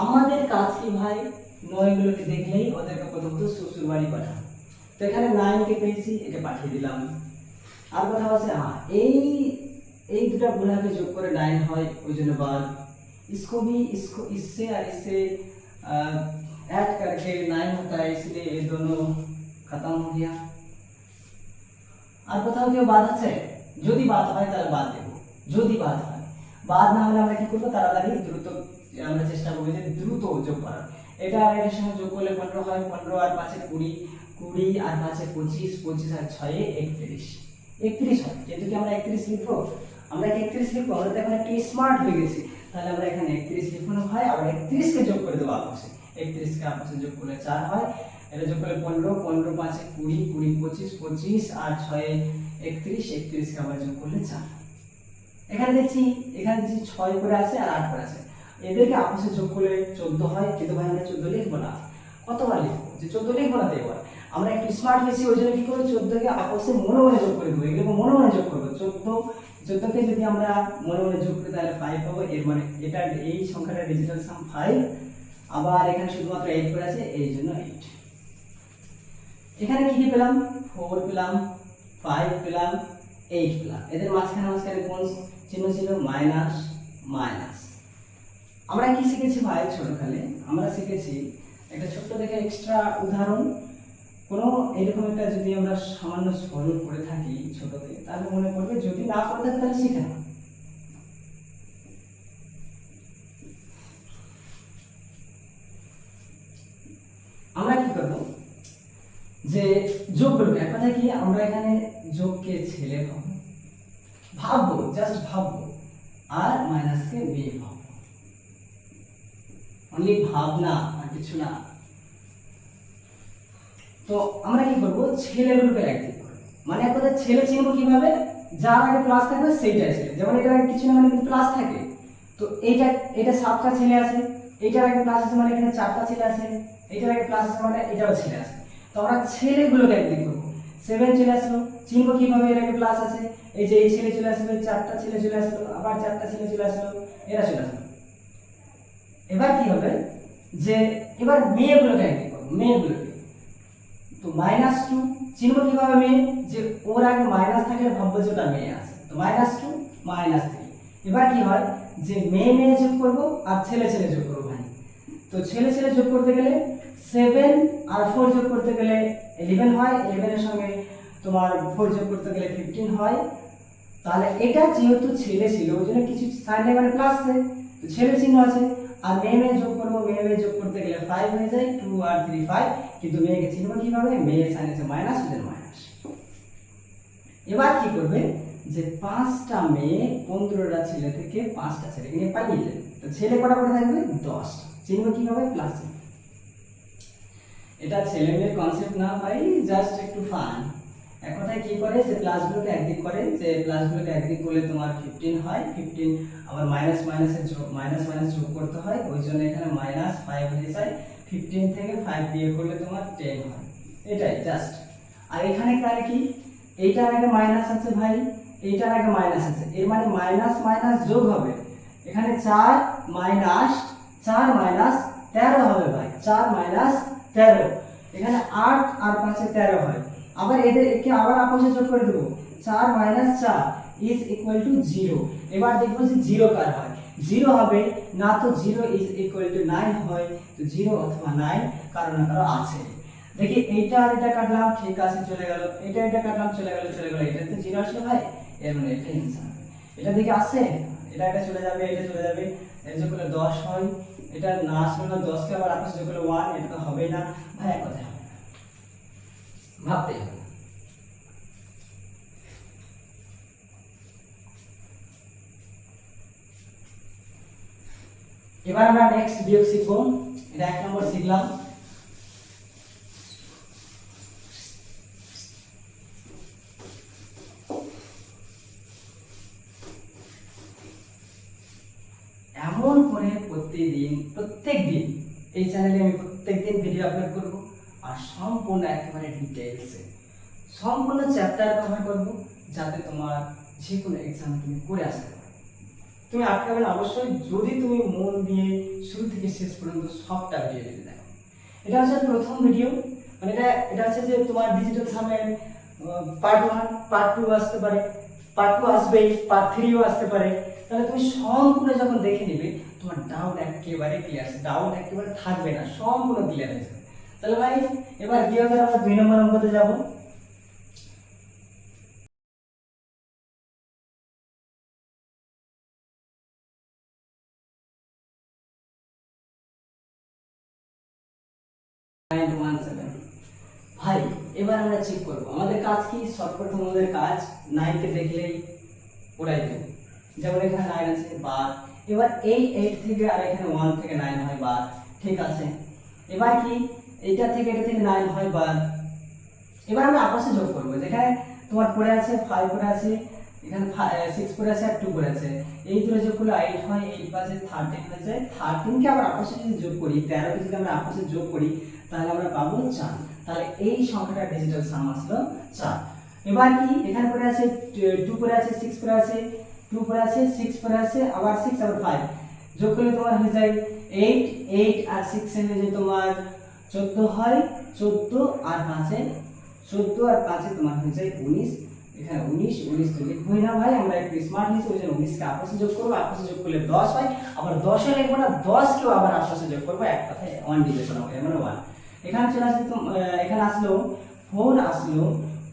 আমাদের কাজ কি ভাই, 9 গুলোকে দেখলেই ওদেরকে প্রথমত শ্বশুর বাড়ি পাঠানো। তো এখানে 9 কে পেয়েছি, একে পাঠিয়ে দিলাম। আর কথা আছে, হ্যাঁ এই দুটো গুণাকে যোগ করে 9 হয়, ওই জন্য বাদ। इसको भी इससे और इससे ऐड करके 9 होता है, इसलिए ये दोनों खत्म हो गया। আর কোথাও কেউ বাদ আছে? যদি বাদ হয় তাহলে বাদ দেব, যদি বাদ হয়। বাদ না হলে আমরা কি করব, তাড়াতাড়ি দ্রুত আমরা চেষ্টা করব যে দ্রুত যোগ করার। এটা আর এর সঙ্গে যোগ করলে 15 হয়, 15 আর 5 এ 20, 20 আর 5 এ 25, 25 আর 6 এ 31, 31 হয়। কিন্তু কি আমরা 31 লিখব? আমরা কি 31 লিখব? আমরা তো এখন একটু স্মার্ট হয়ে গেছি, তাহলে আমরা এখানে 31 লিখনো হয়, আবার 31 কে যোগ করে দেব আপসে। 31 কে আপসে যোগ করলে 4 হয়, এটা যোগ করলে 15, 15 5 এ 20, 20 25, 25 আর 6 এ 31, 31 কে আবার যোগ করলে 4। এখানে দেখছি 6 করে আছে আর 8 করে আছে, এদেরকে আপসে যোগ করলে 14 হয়। কিন্তু ভাই আমরা 14 লিখব না, কতবার লিখবো? যে 14 লিখবো না তো এবার আমরা একটু স্মার্ট হয়েছি, ওই জন্য কি করব, 14 কে আপসে মনে মনে যোগ করে দেবো। এগুলো মনে মনে যোগ করবো। 14 কে যদি আমরা মনে মনে যোগ করি তাহলে 5 পাবো। এর মানে এটা এই সংখ্যাটার ডিজিটাল সাম 5। আবার এখানে শুধুমাত্র 8 করে আছে, এই জন্য 8। এখানে কি কি পেলাম? 4 পেলাম, 5 পেলাম, 8 পেলাম। এদের মাঝখানে কোন চিহ্ন ছিল? Minus minus. আমরা কি শিখেছি ভাই ছোটকালে? আমরা শিখেছি একটা ছোট্ট দেখে এক্সট্রা উদাহরণ। কোনো এরকম একটা যদি আমরা সামান্য সরল করে থাকি ছোটতে, তাহলে মনে পড়বে, যদি না করে থাকি তাহলে শিখে না। আমরা কি করব, যে যোগ করবো। এক কথা কি, আমরা এখানে যোগকে ছেলে ভাববো, জাস্ট ভাববো, আর মাইনাসকে মেয়ে ভাববো। অনলি ভাবনা আর কিছু না। তো আমরা কি করব, ছেলেগুলোকে অ্যাক্টিভ করব। মানে এক কথা ছেলে চিনব কিভাবে? যার আগে প্লাস থাকবে সেইটাই ছেলে। যেমন এটার আগে কিছু না মানে কিন্তু প্লাস থাকে, তো এটা 7টা ছেলে আছে, এটার আগে প্লাস আছে মানে এখানে 4টা ছেলে আছে, এটার আগে প্লাস আছে মানে এটাও ছেলে আছে। তো আমরা ছেলেগুলোকে অ্যাক্টিভ করব। 7 চলে আসলো, চিনব কিভাবে? এর আগে প্লাস আছে, এই যে এই ছেলে চলে আসলো, 4টা ছেলে চলে আসলো, আবার 4টা ছেলে চলে আসলো, এরা চলে আসলো। এবার কি হবে, যে এবার মেয়েগুলোকে অ্যাক্টিভ করব। মেয়েগুলোকে তো -2 চিনব কিভাবে? মেয়ে, যে ওর আগে মাইনাস থাকলে ভাববো যে ওটা মেয়ে আছে, তো -2 -3। এবার কি হয়, যে মেয়ে মেয়ে যোগ করব আর ছেলে ছেলে যোগ করব ভাই। তো ছেলে ছেলে যোগ করতে গেলে 7 আর 4 যোগ করতে গেলে 11 হয়, 11 এর সঙ্গে তোমার 4 যোগ করতে গেলে 15 হয়। তাহলে এটা যেহেতু ছেলে ছিল ওই জন্য কিছু সাইন নেই, মানে প্লাস নেই, তো ছেলে চিহ্ন আছে। আর মেয়ে মেয়ে যোগ করবো, মেয়ে মেয়ে যোগ করতে গেলে 5 হয়ে যায়, 2 আর 3 5। কিন্তু মেয়েকে চিনব কিভাবে? মেয়ে সাইন আছে মাইনাস, ওদের মাইনাস। এবার কি করবে, যে 5টা মেয়ে 15টা ছেলে থেকে 5টা ছেলেকে নিয়ে পালিয়ে যাবে। তো ছেলে কটা করে থাকবে? 10। চিনব কিভাবে? প্লাস। এটা ছেলে মেয়ের কনসেপ্ট না ভাই, জাস্ট একটু ফান। এক কথায় কি করে, যে প্লাসগুলোকে একদিক করে, যে প্লাসগুলোকে একদিক করলে তোমার 15 হয়, 15 আবার মাইনাস মাইনাসের যোগ, মাইনাস মাইনাস যোগ করতে হয়, ওই জন্য এখানে -5 হয়ে যায়। 15 থেকে 5 বিয়োগ করলে তোমার 10 হয়, এটাই জাস্ট। আর এখানে তাহলে কি, এইটার আগে মাইনাস আছে ভাই, এইটার আগে মাইনাস আছে, এর মানে মাইনাস মাইনাস যোগ হবে। এখানে 4 মাইনাস 13 হবে ভাই, 4 মাইনাস 13। এখানে 8 আর 5 এ 13 হয়। আবার একে আবার আপসে যোগ করে দেব, 4 মাইনাস 4 ইজ ইকুয়াল টু 0। এবার দেখব যে 0 কার হয়, 0 হবে না, তো 0 ইজ ইকুয়াল টু 9 হয়। তো 0 অথবা 9 কারো না কারো আছে। দেখি এইটা আর এটা কাটলাম, ঠিক আছে চলে গেল, এটা কাটলাম চলে গেল, এটা তো 0 আসলো ভাই, এর মানে এটা आंसर। এটা দিকে আসে, এটা চলে যাবে, এটা চলে যাবে, এর যোগ করলে 10 হয়। এটা না আসলে না, 10 কে আবার আপসে যোগ করলে 1, এটা তো হবে না ভাই, এক কথা হবে না, ভাবতে হবে। এবার আমরা নেক্সট বিয়োগ শিখব। এটা 1 নম্বর শিখলাম। এমন করে প্রত্যেকদিন এই চ্যানেলে আমি প্রত্যেকদিন ভিডিও আপলোড করব, আর সম্পূর্ণ একেবারে ডিটেইলসে সম্পূর্ণ চ্যাপ্টার কভার করব, যাতে তোমার যে কোনো এক্সাম তুমি করে আসতে পারো। তুমি আটকাবে না অবশ্যই, যদি তুমি মন দিয়ে শুরু থেকে শেষ পর্যন্ত সবটা ভিডিও দেখো। এটা হচ্ছে প্রথম ভিডিও, মানে এটা হচ্ছে যে তোমার ডিজিটাল সামের পার্ট 1, পার্ট 2 আসতে পারে, পার্ট 2 আসবে, পার্ট 3ও আসতে পারে। তাহলে তুমি সম্পূর্ণ যখন দেখে নিবে তোমার ডাউট একেবারে ক্লিয়ার আছে, ডাউট একেবারে থাকবে না, সম্পূর্ণ ক্লিয়ার হয়ে যাবে। তাহলে ভাই এবার বিয়োগের আমরা 2 নম্বর অঙ্কতে যাব। ভাই এবার আমরা চেক করব আমাদের কাজ কি। সর্বপ্রথম আমাদের কাজ 9 কে দেখলেই উড়াই দেব। যেমন এখানে 9 আছে বার, এবার এই 8 থেকে আর এখানে 1 থেকে 9 হয় বার, ঠিক আছে। এবার কি এটা থেকে 9 হয় বার। এবার আমরা আপসে যোগ করব, যেখানে তোমার পড়ে আছে 5 পড়ে আছে, এখানে 6 পড়ে আছে আর 2 পড়ে আছে, এই দুটো যোগ করলে 8 হয়, 8 পাশে 13 হয়ে যায়। 13 কে আবার আপসে যদি যোগ করি, 13 কে যদি আমরা আপসে যোগ করি তাহলে আমরা পাবো 4। তাহলে এই সংখ্যাটা ডিজিটাল সাম আসলো 4। এবার কি এখানে পড়ে আছে 2 পড়ে আছে, 6 পড়ে আছে, 2 পড়ে আছে, 6 পড়ে আছে, আবার 6 আবার 5 যোগ করলে তোমার হয়ে যায় 8, 8 আর 6 এ হয়ে যায় তোমার 14 হয়, 14 আর 5 এ 14 আর 5 এ তোমার হয়ে যায় 19। এখানে 19 19 তো লিখবই না ভাই, আমরা একটু স্মার্ট হইছি, ওই জন্য 19 কে আপসে যোগ করব, আপসে যোগ করলে 10 হয়, আবার 10 এ লিখব না, 10 কেও আবার আপসে যোগ করব, এক কথায় 1 ডিভিশন হবে, মানে 1। এখানে চলে আসলে তো এখানে আসলো 4 আসলো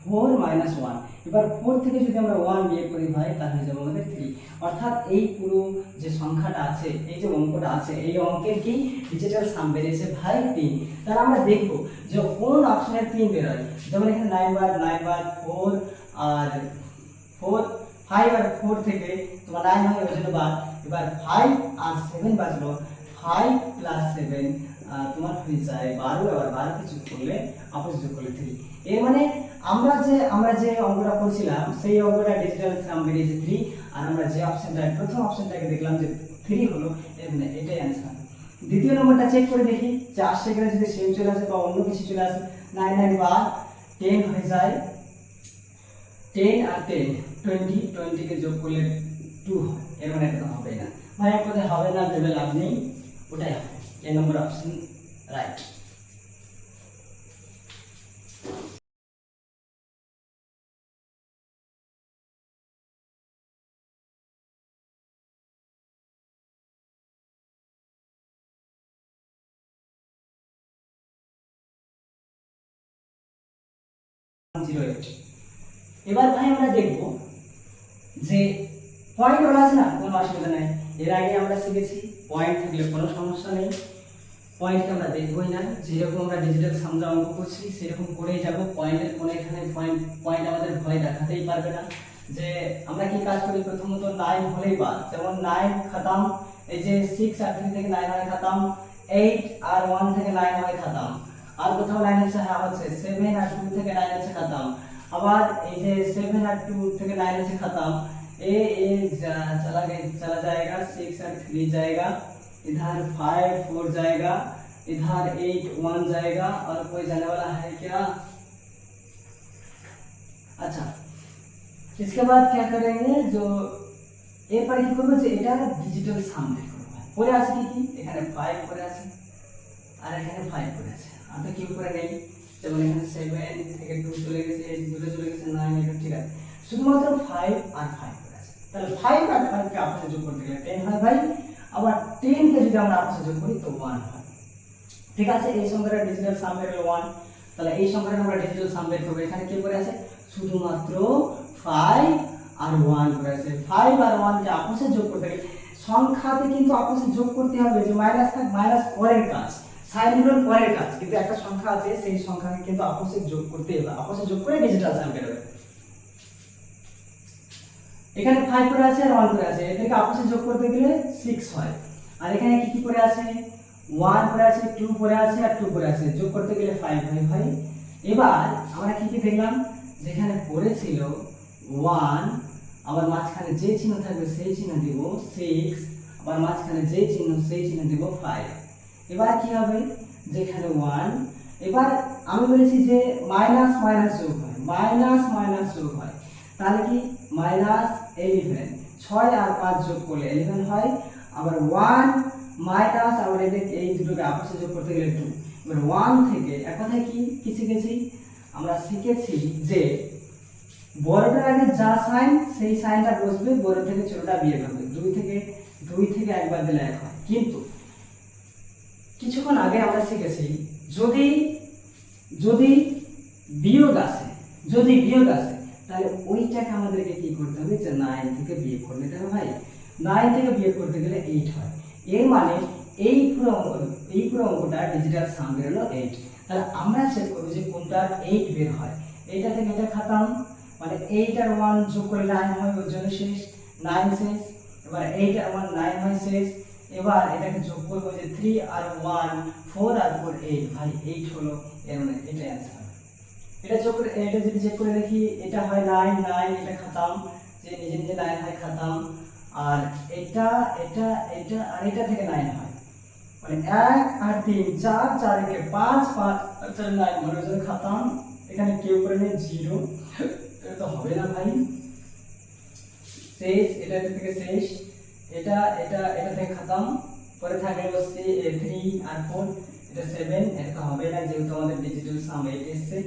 4 মাইনাস 1। এবার 4 থেকে যদি আমরা 1 বিয়োগ করি ভাই তাহলে হয়ে যাবে আমাদের 3। অর্থাৎ এই পুরো যে সংখ্যাটা আছে, এই যে অঙ্কটা আছে, এই অঙ্কের কি ডিজিটাল সাম বেরিয়েছে ভাই 3। তাহলে আমরা দেখব যে কোন অপশনের 3 বের হয়। যেমন এখানে 9 বার 4 আর 4 5 আর 4 থেকে তোমার 9 হয়, ওই জন্য বার। এবার 5 আর 7 বাজলো, 5 প্লাস 7 তোমার হয়ে যায় 12। এবার 12 কে যোগ করলে আপস যোগ করলে 3। এর মানে আমরা যে অঙ্কটা করছিলাম সেই অঙ্কটা ডিজিটাল সাম বেরিয়েছে 3, আর আমরা যে অপশনটা প্রথম অপশনটাকে দেখলাম যে 3 হলো, এর মানে এটাই অ্যানসার। দ্বিতীয় নম্বরটা চেক করে দেখি যে আসছে কিনা, যদি সেম চলে আসে বা অন্য কিছু চলে আসে। 9 9 বা 10 হয়ে যায়, 10 আর 10 20, 20 কে যোগ করলে 2 হয়, এর মানে এটা হবে না ভাই, এক কথায় হবে না, ভেবে লাভ নেই, ওটাই হবে। এই নম্বর অপশন রাইট। এবার ভাই আমরা দেখব যে পয়েন্ট বলা আছে না, কোনো অসুবিধা নাই। এর আগে আমরা শিখেছি পয়েন্ট থাকলে কোনো সমস্যা নেই, পয়েন্টকে আমরা দেখবই না, যেরকম আমরা ডিজিটাল সামরা অঙ্ক করছি সেরকম করেই যাব। পয়েন্টের কোনো এখানে পয়েন্ট আমাদের ভয় দেখাতেই পারবে না। যে আমরা কি কাজ করি, প্রথমত 9 হলেই বাদ, যেমন 9 খতম, এই যে 6 আর 3 থেকে 9 হয় খতম, 8 আর 1 থেকে 9 হয় খতম, আর কোথাও 9 হচ্ছে, হ্যাঁ হচ্ছে 7 আর 2 থেকে 9 হচ্ছে খতম, আবার এই যে 7 আর 2 থেকে 9 হচ্ছে खत्म। ए चला जाएगा, 6 और 3 जाएगा, इधर 5 4 जाएगा, इधर 8 1 जाएगा, और कोई जाने वाला है क्या? अच्छा, इसके बाद क्या करेंगे, जो ए पर কি করব, যে এটা ডিজিটাল সাম বের করব। পরে আছে কি এখানে 5 পরে আছে আর এখানে 5 পরে আছে, আমরা কি করে নেই, যেমন এখানে 7 থেকে 2 চলে গেছে, 8 দুটো চলে গেছে, 9 এটা ঠিক আছে, শুধুমাত্র 5 আর 5 পরে আছে। তাহলে 5 আর 5 কে আপসে যোগ করতে গেলে 10 হয় ভাই, আবার 10 কে যদি আমরা আপসে যোগ করি তো 1 হয়, ঠিক আছে। এই সংখ্যাটা ডিজিটাল সাম বের হলো 1। তাহলে এই সংখ্যাটা আমরা ডিজিটাল সাম বের করব। এখানে কি করে আছে, শুধুমাত্র 5 আর 1 করে আছে। 5 আর 1 কে আপসে যোগ করতে গেলে সংখ্যাতে কিন্তু আপসে যোগ করতে হবে, যে মাইনাস থাক, মাইনাস পরের কাজ, সাইনগুলোর পরের কাজ, কিন্তু একটা সংখ্যা আছে সেই সংখ্যাকে কিন্তু আপসে যোগ করতে হবে, আপসে যোগ করে ডিজিটাল সাম বের হবে। এখানে 5 করে আছে আর 1 করে আছে, এটাকে আপসে যোগ করতে গেলে 6 হয়। আর এখানে কি কি করে আছে, 1 করে আছে, 2 করে আছে আর 2 করে আছে, যোগ করতে গেলে 5 হয় ভাই। এবার আমরা কি কি দেখলাম, যেখানে পড়েছিল 1, আবার মাঝখানে যে চিহ্ন থাকবে সেই চিহ্ন দিব 6, আবার মাঝখানে যে চিহ্ন সেই চিহ্ন দিব 5। এবার কি হবে, যেখানে 1, এবার আমি বলেছি যে মাইনাস মাইনাস যোগ হয়, মাইনাস মাইনাস যোগ হয়, তাহলে কি মাইনাস 11, 6 আর 5 যোগ করলে 11 হয়, আবার 1 মাইনাস, আবার এই দুটোকে আপসে যোগ করতে গেলে 2। এবার 1 থেকে এক কথায় কি শিখেছি, আমরা শিখেছি যে বড়টার আগে যা সাইন সেই সাইনটা বসবে, বড় থেকে ছোটটা বিয়োগ হবে। 2 থেকে 2 থেকে একবার দিলে 1 হয়, কিন্তু কিছুক্ষণ আগে আমরা শিখেছি যদি যদি বিয়োগ আসে, তাহলে ওইটাকে আমাদেরকে কি করতে হবে, যে 9 থেকে বিয়োগ করে নিতে হবে ভাই। 9 থেকে বিয়োগ করতে গেলে 8 হয়, এর মানে এই পুরো অঙ্কটা ডিজিটাল সাম বেরোলো 8। তাহলে আমরা চেক করবো যে কোনটার 8 বের হয়। এইটা থেকে এটা খাতাম, মানে 8 আর 1 যোগ করে 9 হয়, ওর জন্য শেষ, 9 শেষ। এবার 8 আর 1 9 হয় শেষ। এবার এটাকে যোগ করবো যে 3 আর 1 4 আর 4 8, ভাই 8 হলো, এর মানে এটা অ্যান্সার। এটা যোগ করে, এটা যদি চেক করে দেখি, এটা হয় 9 9, এটা খাতাম, যে নিজে নিজে 9 হয় খাতাম। আর এটা এটা এটা আর এটা থেকে 9 হয়, মানে 1 আর 3 4 4 একে 5 5 আর 4 9, মানে ওই জন্য খাতাম। এখানে কেউ করে নেই 0, এটা তো হবে না ভাই, শেষ। এটা থেকে শেষ, এটা এটা এটা থেকে খাতাম। পরে থাকলে হচ্ছে 3 আর 4, এটা 7, এটা তো হবে না যেহেতু আমাদের ডিজিটাল সাম 8 এসেছে।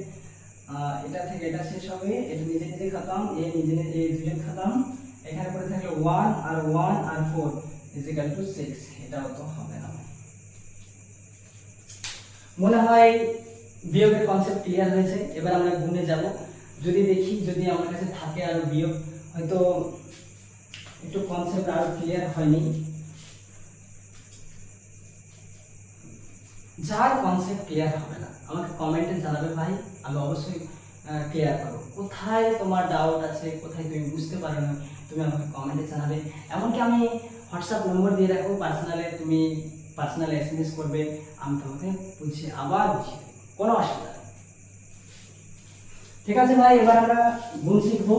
এটা থেকে এটা শেষ হবে, এটা নিজে নিজে খাতাম, নিজে নিজে দুজন খাতাম। এখানে পরে থাকলে 1 আর 4 6, এটাও তো হবে না। মনে হয় বিয়োগের কনসেপ্ট ক্লিয়ার হয়েছে। এবার আমরা গুণে যাব। যদি দেখি, যদি আমার কাছে থাকে আর বিয়োগ, হয়তো একটু কনসেপ্ট আরো ক্লিয়ার হয়নি। যার কনসেপ্ট ক্লিয়ার হবে না আমাকে কমেন্টে জানাবে ভাই, আমি অবশ্যই ক্লিয়ার করব। কোথায় তোমার ডাউট আছে, কোথায় তুমি বুঝতে পারো না, তুমি আমাকে কমেন্টে জানাবে। এমনকি আমি হোয়াটসঅ্যাপ নম্বর দিয়ে রাখবো, তুমি পার্সোনালে এসএমএস করবে, আমি তোমাকে বুঝিয়ে দেব, কোনো অসুবিধা নেই। ঠিক আছে ভাই, এবার আমরা গুণ শিখবো।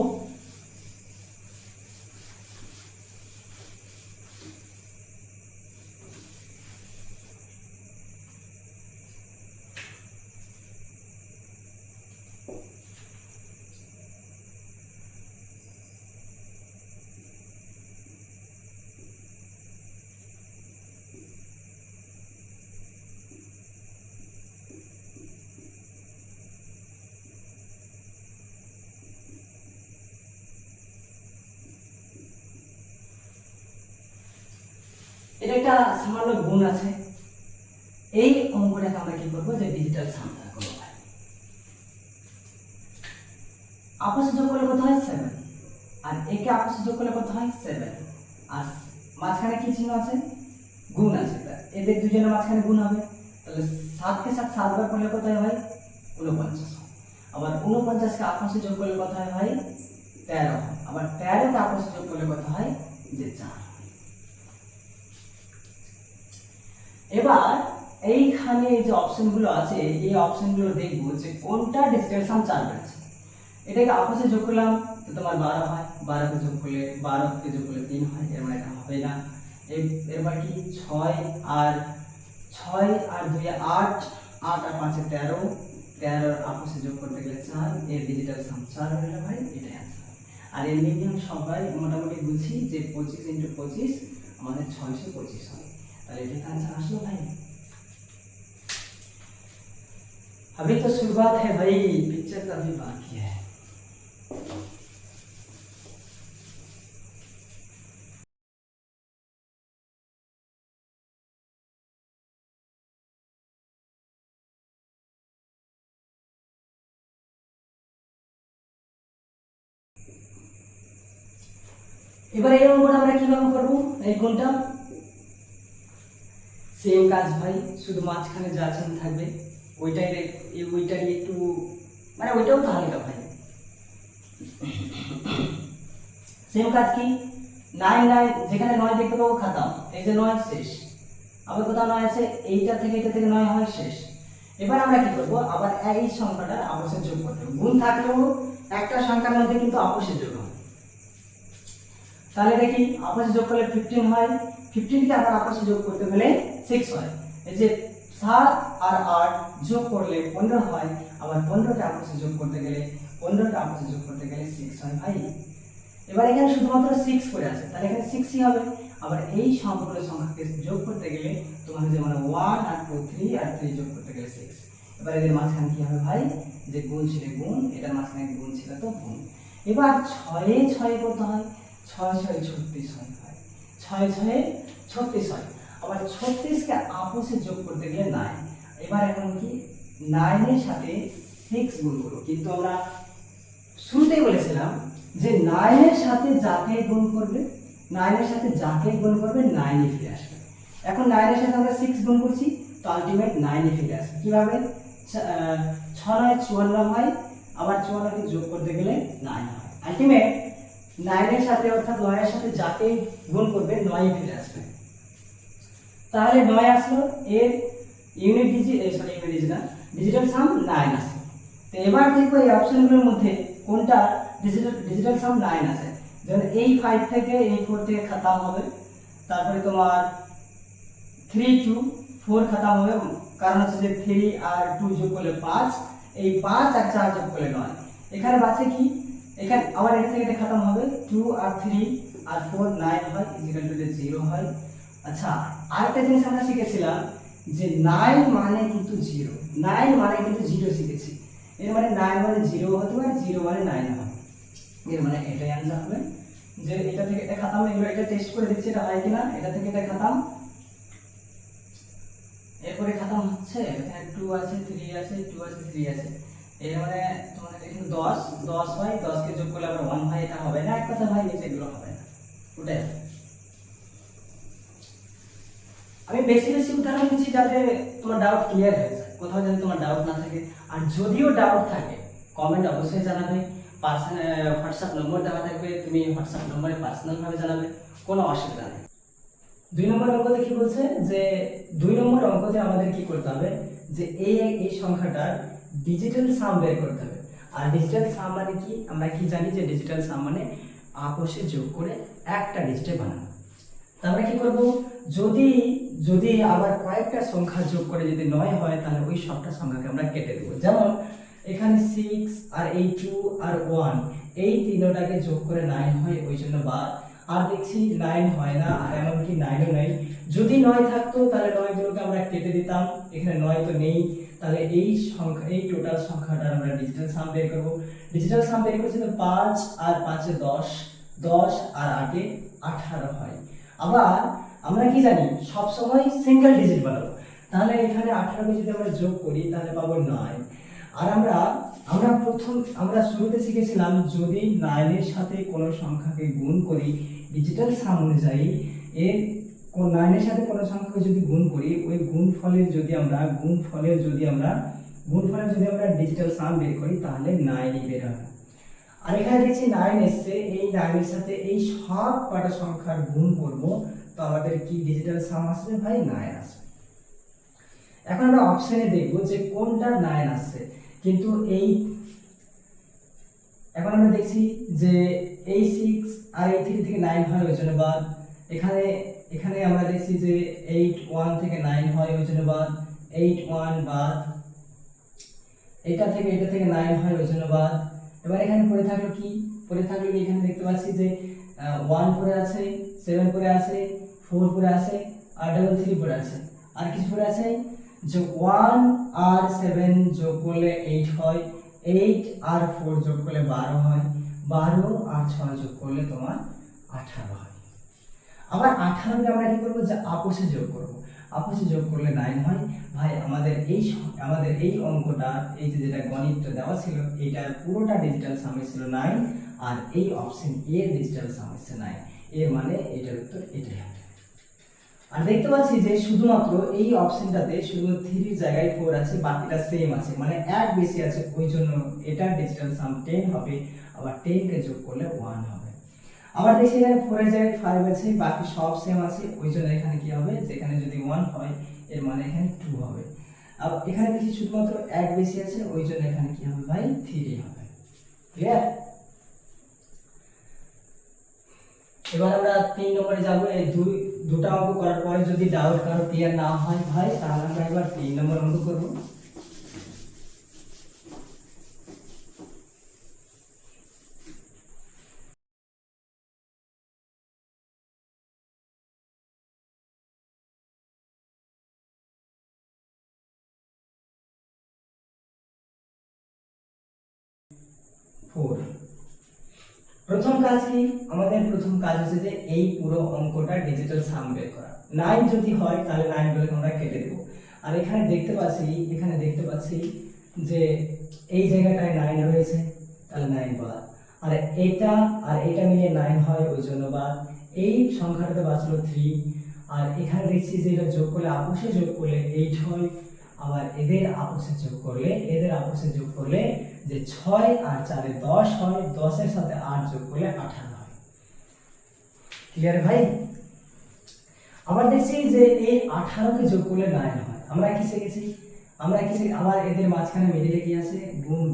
এটা একটা সামান্য গুণ আছে। এই অঙ্কটাকে আমরা কি করবো, যে ডিজিটাল সাম দ্বারা করবো ভাই। আপসে যোগ করলে কত হয় 7, আর একে আপসে যোগ করলে কত হয় 7, আর মাঝখানে কি চিহ্ন আছে, গুণ আছে, এদের দুজনের মাঝখানে গুণ হবে। তাহলে 7 কে 7 7 বার করলে কত হয় ভাই, 49 হয়। আবার 49 কে আপসে যোগ করলে কত হয় ভাই, 13 হয়। আবার 13 কে আপসে যোগ করলে কত হয়, যে 4। এবার এইখানে যে অপশনগুলো আছে, এই অপশনগুলো দেখবো যে কোনটা ডিজিটাল সাম 4 বেড়েছে। এটাকে আপসে যোগ করলাম তো তোমার 12 হয়, 12 কে যোগ করলে 3 হয়, এর মানে এটা হবে না। এবার কি 6 আর 2 8, 8 আর 5 13, 13 আপসে যোগ করতে গেলে 4, এর ডিজিটাল সাম 4 হলো ভাই, এটাই आंसर। আর এর মিনিমাম সবাই মোটামুটি বুঝি যে 25 × 25 আমাদের 625 হয়। তাহলে এটা आंसर আসলো ভাই। अभी तो शुरुआत है भाई, पिक्चर का भी बाकी है। এবার এই অঙ্কটা আমরা কিভাবে করব, এই কোনটা সেম কাজ ভাই, শুধু মাঝখানে যা চিহ্ন থাকবে ওইটাই একটু, মানে ওইটাও তো হালকা ভাই। সেম কাজ কি, 9 9, যেখানে 9 দেখতে পাবো খাতাম, এই যে 9 শেষ। আবার কোথাও 9 আছে, এইটা থেকে 9 হয় শেষ। এবার আমরা কি করব, আবার এই সংখ্যাটা আপসে যোগ করতে হবে। গুণ থাকলেও একটা সংখ্যার মধ্যে কিন্তু আপসে যোগ হবে। তাহলে এটা কি, আপসে যোগ করলে 15 হয়, 15 কে আবার আপসে যোগ করতে গেলে 6 হয়। এই যে 7 আর 8 যোগ করলে 15 হয়, আবার 15 কে আপসে যোগ করতে গেলে 6 হয় ভাই। এবার এখানে শুধুমাত্র 6 করে আছে, তাহলে এখানে 6ই হবে। আবার এই সম্পূর্ণ সংখ্যাকে যোগ করতে গেলে তোমার যে মানে 1 আর 2 3 আর 3 যোগ করতে গেলে 6। এবার এদের মাঝখানে কি হবে ভাই, যে গুণ ছিল গুণ, এটার মাঝখানে গুণ ছিল তো গুণ। এবার 6 এ 6 কত হয়, 6 6 36 হয় ভাই। 6 6 36 হয়। আবার 36 কে আপসে যোগ করতে গেলে 9। এবার এখন কি 9 এর সাথে 6 গুণ করব, কিন্তু আমরা শুরুতেই বলেছিলাম যে 9 এর সাথে যাকে গুণ করবে 9 এর সাথে যাকে গুণ করবে 9 ই ফিরে আসবে। এখন 9 এর সাথে আমরা 6 গুণ করছি, তো আলটিমেট 9 ই ফিরে আসবে। কিভাবে? 6 9 54 হয়, আবার 54 কে যোগ করতে গেলে 9 হয়। আলটিমেট 9 এর সাথে অর্থাৎ 9 এর সাথে যাকে গুণ করবে 9 ই ফিরে আসবে। তাহলে 9 আসলো, এর ডিজিটাল সাম 9 আসে। তো এবার দেখবো এই অপশনগুলোর মধ্যে কোনটা ডিজিটাল সাম 9 আছে। যেমন এই 5 থেকে এই 4 থেকে খতম হবে, তারপরে তোমার 3 2 4 খতম হবে, কারণ হচ্ছে যে 3 আর 2 যোগ করলে 5, এই 5 আর 4 যোগ করলে 9। এখানে বাঁচে কি, এখানে আবার এটা থেকে এটা খতম হবে, 2 আর 3 আর 4 9 হয়, ইকুয়াল টু 0 হয়। আচ্ছা, আরেকটা জিনিস আমরা শিখেছিলাম যে 9 মানে কিন্তু 0, 9 মানে কিন্তু 0 শিখেছি। এর মানে 9 মানে 0 হতে পারে, 0 মানে 9 হবে। এর মানে এটাই आंसर হবে যে এটা থেকে এটা খতম। এগুলো এটা টেস্ট করে দেখছি এটা হয় কিনা। এটা থেকে এটা খতম, এরপরে খতম হচ্ছে, এখানে 2 আছে 3 আছে 2 আছে 3 আছে। এর মানে তোমাদের এখানে 10 10 হয়, 10 কে যোগ করলে আবার 1 হয়, এটা হবে না। এক কথা ভাই, এগুলো হবে না। ওটাই আমি বেশি বেশি উদাহরণ দিচ্ছি যাতে তোমার ডাউট ক্লিয়ার হয়ে যায়, কোথাও যদি তোমার ডাউট না থাকে। আর যদিও ডাউট থাকে কমেন্ট অবশ্যই জানাবে, হোয়াটসঅ্যাপ নম্বর দেওয়া থাকবে, তুমি হোয়াটসঅ্যাপ নম্বরে পার্সোনাল ভাবে জানাবে, কোনো অসুবিধা নেই। 2 নম্বর অঙ্কতে কি বলছে যে 2 নম্বর অঙ্কতে আমাদের কি করতে হবে যে এই সংখ্যাটার ডিজিটাল সাম বের করতে হবে। আর ডিজিটাল সাম মানে কি, আমরা কি জানি যে ডিজিটাল সাম মানে আপসে যোগ করে একটা ডিজিটে বানানো। আমরা কি করব, যদি যদি আবার কয়েকটা সংখ্যা যোগ করে যদি 9 হয়, তাহলে ওই সবটা সংখ্যাকে আমরা কেটে দেব। যেমন এখানে 6 আর এই 2 আর 1, এই তিনটাকে যোগ করে 9 হয়, ওই জন্য বাদ। আর দেখছি 9 হয় না, আর এমনকি 9 ও নেই। যদি 9 থাকতো তাহলে 9 গুলোকে আমরা কেটে দিতাম, এখানে 9 তো নেই, তাহলে এই সংখ্যা, এই টোটাল সংখ্যাটার আমরা ডিজিটাল সাম বের করব। ডিজিটাল সাম বের করছি তো 5 আর 5 এ 10, 10 আর 8 এ 18 হয়। আবার আমরা কি জানি সব সময় সিঙ্গেল ডিজিট বানাবো, তাহলে এখানে 18 কে যদি আমরা যোগ করি তাহলে পাবো 9। আর আমরা শুরুতে শিখেছিলাম যদি 9 এর সাথে কোনো সংখ্যাকে গুণ করি ডিজিটাল সাম অনুযায়ী, এর 9 এর সাথে কোনো সংখ্যাকে যদি গুণ করি, ওই গুণফলের যদি আমরা ডিজিটাল সাম বের করি তাহলে 9 ই বের হবে। আর এখানে দেখছি 9 এসছে, এই 9 এর সাথে এই সব কটা সংখ্যার গুণ করব, তো আমাদের কি ডিজিটাল সাম আসবে ভাই? 9 আসবে। এখন আমরা অপশনে দেখব যে কোনটা 9 আসছে, কিন্তু এখন আমরা দেখছি যে এই 6 আর এই 3 থেকে 9 হয়, ওই জন্য বাদ। এখানে আমরা দেখছি যে 8 1 থেকে 9 হয়, ওই জন্য বাদ। 8 1 বাদ। এটা থেকে 9 হয়, ওই জন্য বাদ। এবার এখানে পড়ে থাকলো কি, এখানে দেখতে পাচ্ছি যে 1 পড়ে আছে, 7 পড়ে আছে, 4 পড়ে আছে, আর 3 পড়ে আছে, আর কিছু পড়ে আছে যে 1 আর 7 যোগ করলে 8 হয়, 8 আর 4 যোগ করলে 12 হয়, 12 আর 6 যোগ করলে তোমার 18 হয়। আবার 18 কে আমরা কি করব, যে আপসে যোগ করব, আপসে যোগ করলে 9 হয়। ভাই আমাদের এই অঙ্কটা, এই যে যেটা গণিত দেওয়া ছিল, এটার পুরোটা ডিজিটাল সাম ছিল 9, আর এই অপশন এ ডিজিটাল সাম হচ্ছে 9। এর মানে এটার উত্তর এটাই হবে। আর দেখতে পাচ্ছি যে শুধুমাত্র এই অপশনটাতে শুধু 3 এর জায়গায় 4 আছে, বাকিটা সেম আছে, মানে এক বেশি আছে, ওই জন্য এটার ডিজিটাল সাম 10 হবে। আবার 10 কে যোগ করলে 1 হবে। আবার দেখছি এখানে 4 এর জায়গায় 5 আছে, বাকি সব সেম আছে, ওই জন্য এখানে কি হবে, যে এখানে যদি 1 হয়, এর মানে এখানে 2 হবে। আবার এখানে দেখি শুধুমাত্র এক বেশি আছে, ওই জন্য এখানে কি হবে ভাই? 3 হবে। ক্লিয়ার? এবার আমরা 3 নম্বরে যাব। এই দুটো অঙ্ক করার পরে যদি ডাউট কারো ক্লিয়ার না হয় ভাই, তাহলে আমরা এবার 3 নম্বর অঙ্ক করব। প্রথম কাজ কি, আমাদের প্রথম কাজ হচ্ছে যে এই পুরো অঙ্কটা ডিজিটাল সাম বের করা। 9 যদি হয় তাহলে 9 গুলোকে আমরা কেটে দেব। আর এখানে দেখতে পাচ্ছি যে এই জায়গাটায় 9 রয়েছে, তাহলে 9 বাদ। আর এটা মিলিয়ে 9 হয়, ওই জন্য বাদ। এই সংখ্যাটাতে বাঁচলো 3। আর এখানে দেখছি যে এটা যোগ করলে, আপসে যোগ করলে 8 হয়। আবার এদের আপসে যোগ করলে যে 6 আর 4 10 হয়, 10 এর সাথে 8 যোগ করলে 18 হয়। ক্লিয়ার ভাই? আবার দেখছি যে এই 18 কে যোগ করলে 9 হয়। আমরা কি শিখেছি? আবার এদের মাঝখানে মিডিলে কি আছে?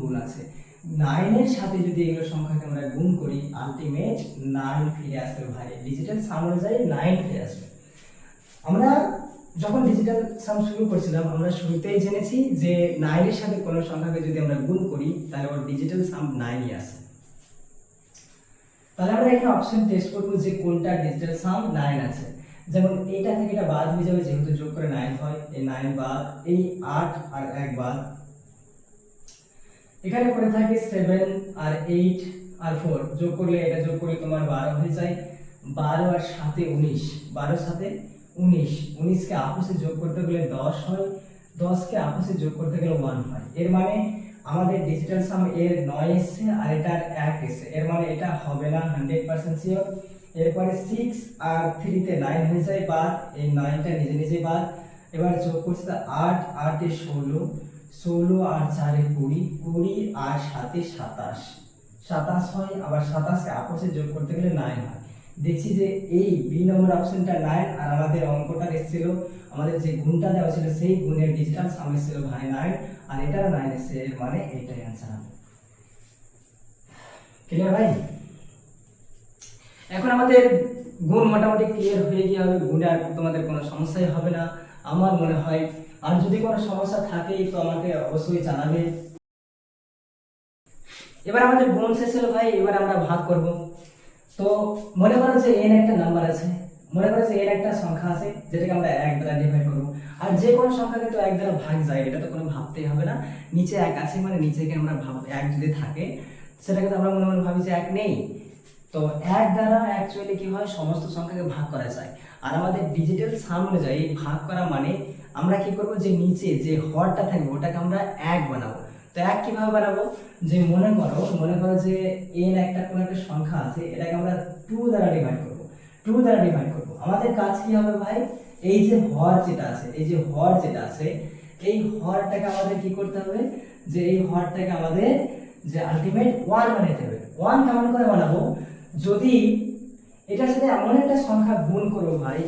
গুণ আছে। 9 এর সাথে যদি এগুলো সংখ্যাকে আমরা গুণ করি, আলটিমেট 9 ফিরে আসবে ভাই। ডিজিটাল সাম অনুযায়ী 9 ফিরে আসবে। আমরা যখন ডিজিটাল সাম শুরু করছিলাম, আমরা শুরুতেই জেনেছি যে 9 এর সাথে কোনো সংখ্যাকে যদি আমরা গুণ করি তাহলে ওর ডিজিটাল সাম 9ই আসে। তাহলে আমরা এখানে অপশন টেস্ট করব যে কোনটা ডিজিটাল সাম 9 আছে। যেমন এটা থেকে এটা বাদ হয়ে যাবে, যেহেতু যোগ করে 9 হয়, এই 9 বাদ, এই 8 আর 1 বাদ। এখানে পড়ে থাকে 7 আর 8 আর 4 যোগ করলে, এটা যোগ করলে তোমার 12 হয়ে যায়। 12 আর 7 19, 12 সাথে 19, 19 কে আপসে যোগ করতে গেলে 10 হয়, 10 কে আপসে যোগ করতে গেলে 1 হয়। এর মানে আমাদের ডিজিটাল সাম এর 9 এসছে আর এটার 1 এসছে, এর মানে এটা হবে না 100% সিওর। এরপরে 6 আর 3 তে 9 হয়ে যায় বাদ, এই 9টা নিজে বাদ। এবার যোগ করতে 8, 8 এ 16, 16 আর 4 এ 20, 20 আর 7 এ 27, 27 হয়। আবার 27 কে আপসে যোগ করতে গেলে 9 হয়। দেখছি যে এই বি নম্বর অপশনটা 9, আর আমাদের অঙ্কটা এসেছিল, আমাদের যে গুণটা দেওয়া ছিল সেই গুণের ডিজিটাল সাম এসেছিল ভাই 9, আর এটার 9 এসেছে, এর মানে এটাই आंसर হবে। ক্লিয়ার ভাই? এখন আমাদের গুণ মোটামুটি ক্লিয়ার হয়ে গিয়ে হবে, গুণে আর তোমাদের কোনো সমস্যাই হবে না আমার মনে হয়। আর যদি কোনো সমস্যা থাকে তো আমাকে অবশ্যই জানাবে। এবার আমাদের গুণ শেষ হলো ভাই, এবার আমরা ভাগ করব। তো মনে করো যে n একটা নাম্বার আছে, মনে করো যে n একটা সংখ্যা আছে যেটাকে আমরা 1 দ্বারা ডিভাইড করব। আর যে কোনো সংখ্যাকে তো 1 দ্বারা ভাগ যায়, এটা তো কোনো ভাবতেই হবে না। নিচে 1 আছে মানে নিচেকে আমরা ভাব 1 যদি থাকে সেটাকে তো আমরা মনে মনে ভাবি যে 1 নেই। তো 1 দ্বারা অ্যাকচুয়ালি কি হয়, সমস্ত সংখ্যাকে ভাগ করা যায়। আর আমাদের ডিজিটাল সাম অনুযায়ী ভাগ করা মানে আমরা কি করব, যে নিচে যে হরটা থাকবে ওটাকে আমরা 1 বানাবো। তো 1 কিভাবে বানাবো, যে মনে করো যে n একটা কোন একটা সংখ্যা আছে, এটাকে আমরা 2 দ্বারা ডিভাইড করব। 2 দ্বারা ডিভাইড করব, আমাদের কাজ কি হবে ভাই, এই যে হর যেটা আছে, এই হরটাকে আমাদের কি করতে হবে, যে এই হরটাকে আমাদের যে আলটিমেট 1 বানাতে হবে। 1 কেমন করে বানাবো, যদি এটার সাথে এমন একটা সংখ্যা গুণ করব ভাই,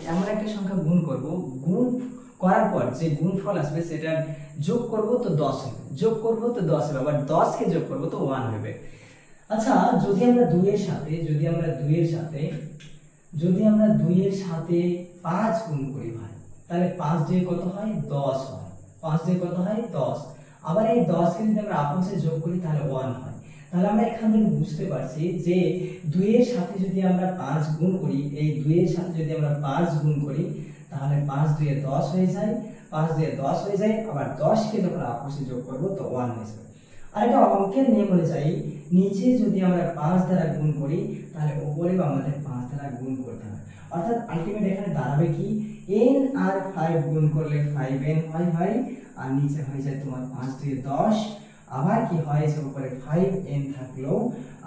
গুণ করার পর যে গুণফল আসবে সেটা যোগ করব তো 10 হবে, আবার 10 কে যোগ করব তো 1 হবে। আচ্ছা, যদি আমরা 2 এর সাথে 5 গুণ করি ভাই, তাহলে 5 দিয়ে কত হয়, 10 হয়। 5 দিয়ে কত হয়, 10। আবার এই 10 কে যদি আমরা আপসে যোগ করি তাহলে 1 হয়। তাহলে আমরা এখান থেকে বুঝতে পারছি যে 2 এর সাথে যদি আমরা 5 গুণ করি, এই 2 এর সাথে যদি আমরা 5 গুণ করি তাহলে 5 2 এ 10 হয়ে যায়, আবার 10 কে যখন আপসে যোগ করব তো 1 হয়ে যাবে। আর এটা অঙ্কের নিয়ম অনুযায়ী নিচে যদি আমরা 5 দ্বারা গুণ করি তাহলে উপরেও আমাদের 5 দ্বারা গুণ করতে হবে। অর্থাৎ আলটিমেট এখানে দাঁড়াবে কি, n আর 5 গুণ করলে 5n হয় ভাই, আর নিচে হয়ে যায় তোমার 5 2 এ 10, আবার কি হয় যে উপরে 5n থাকলো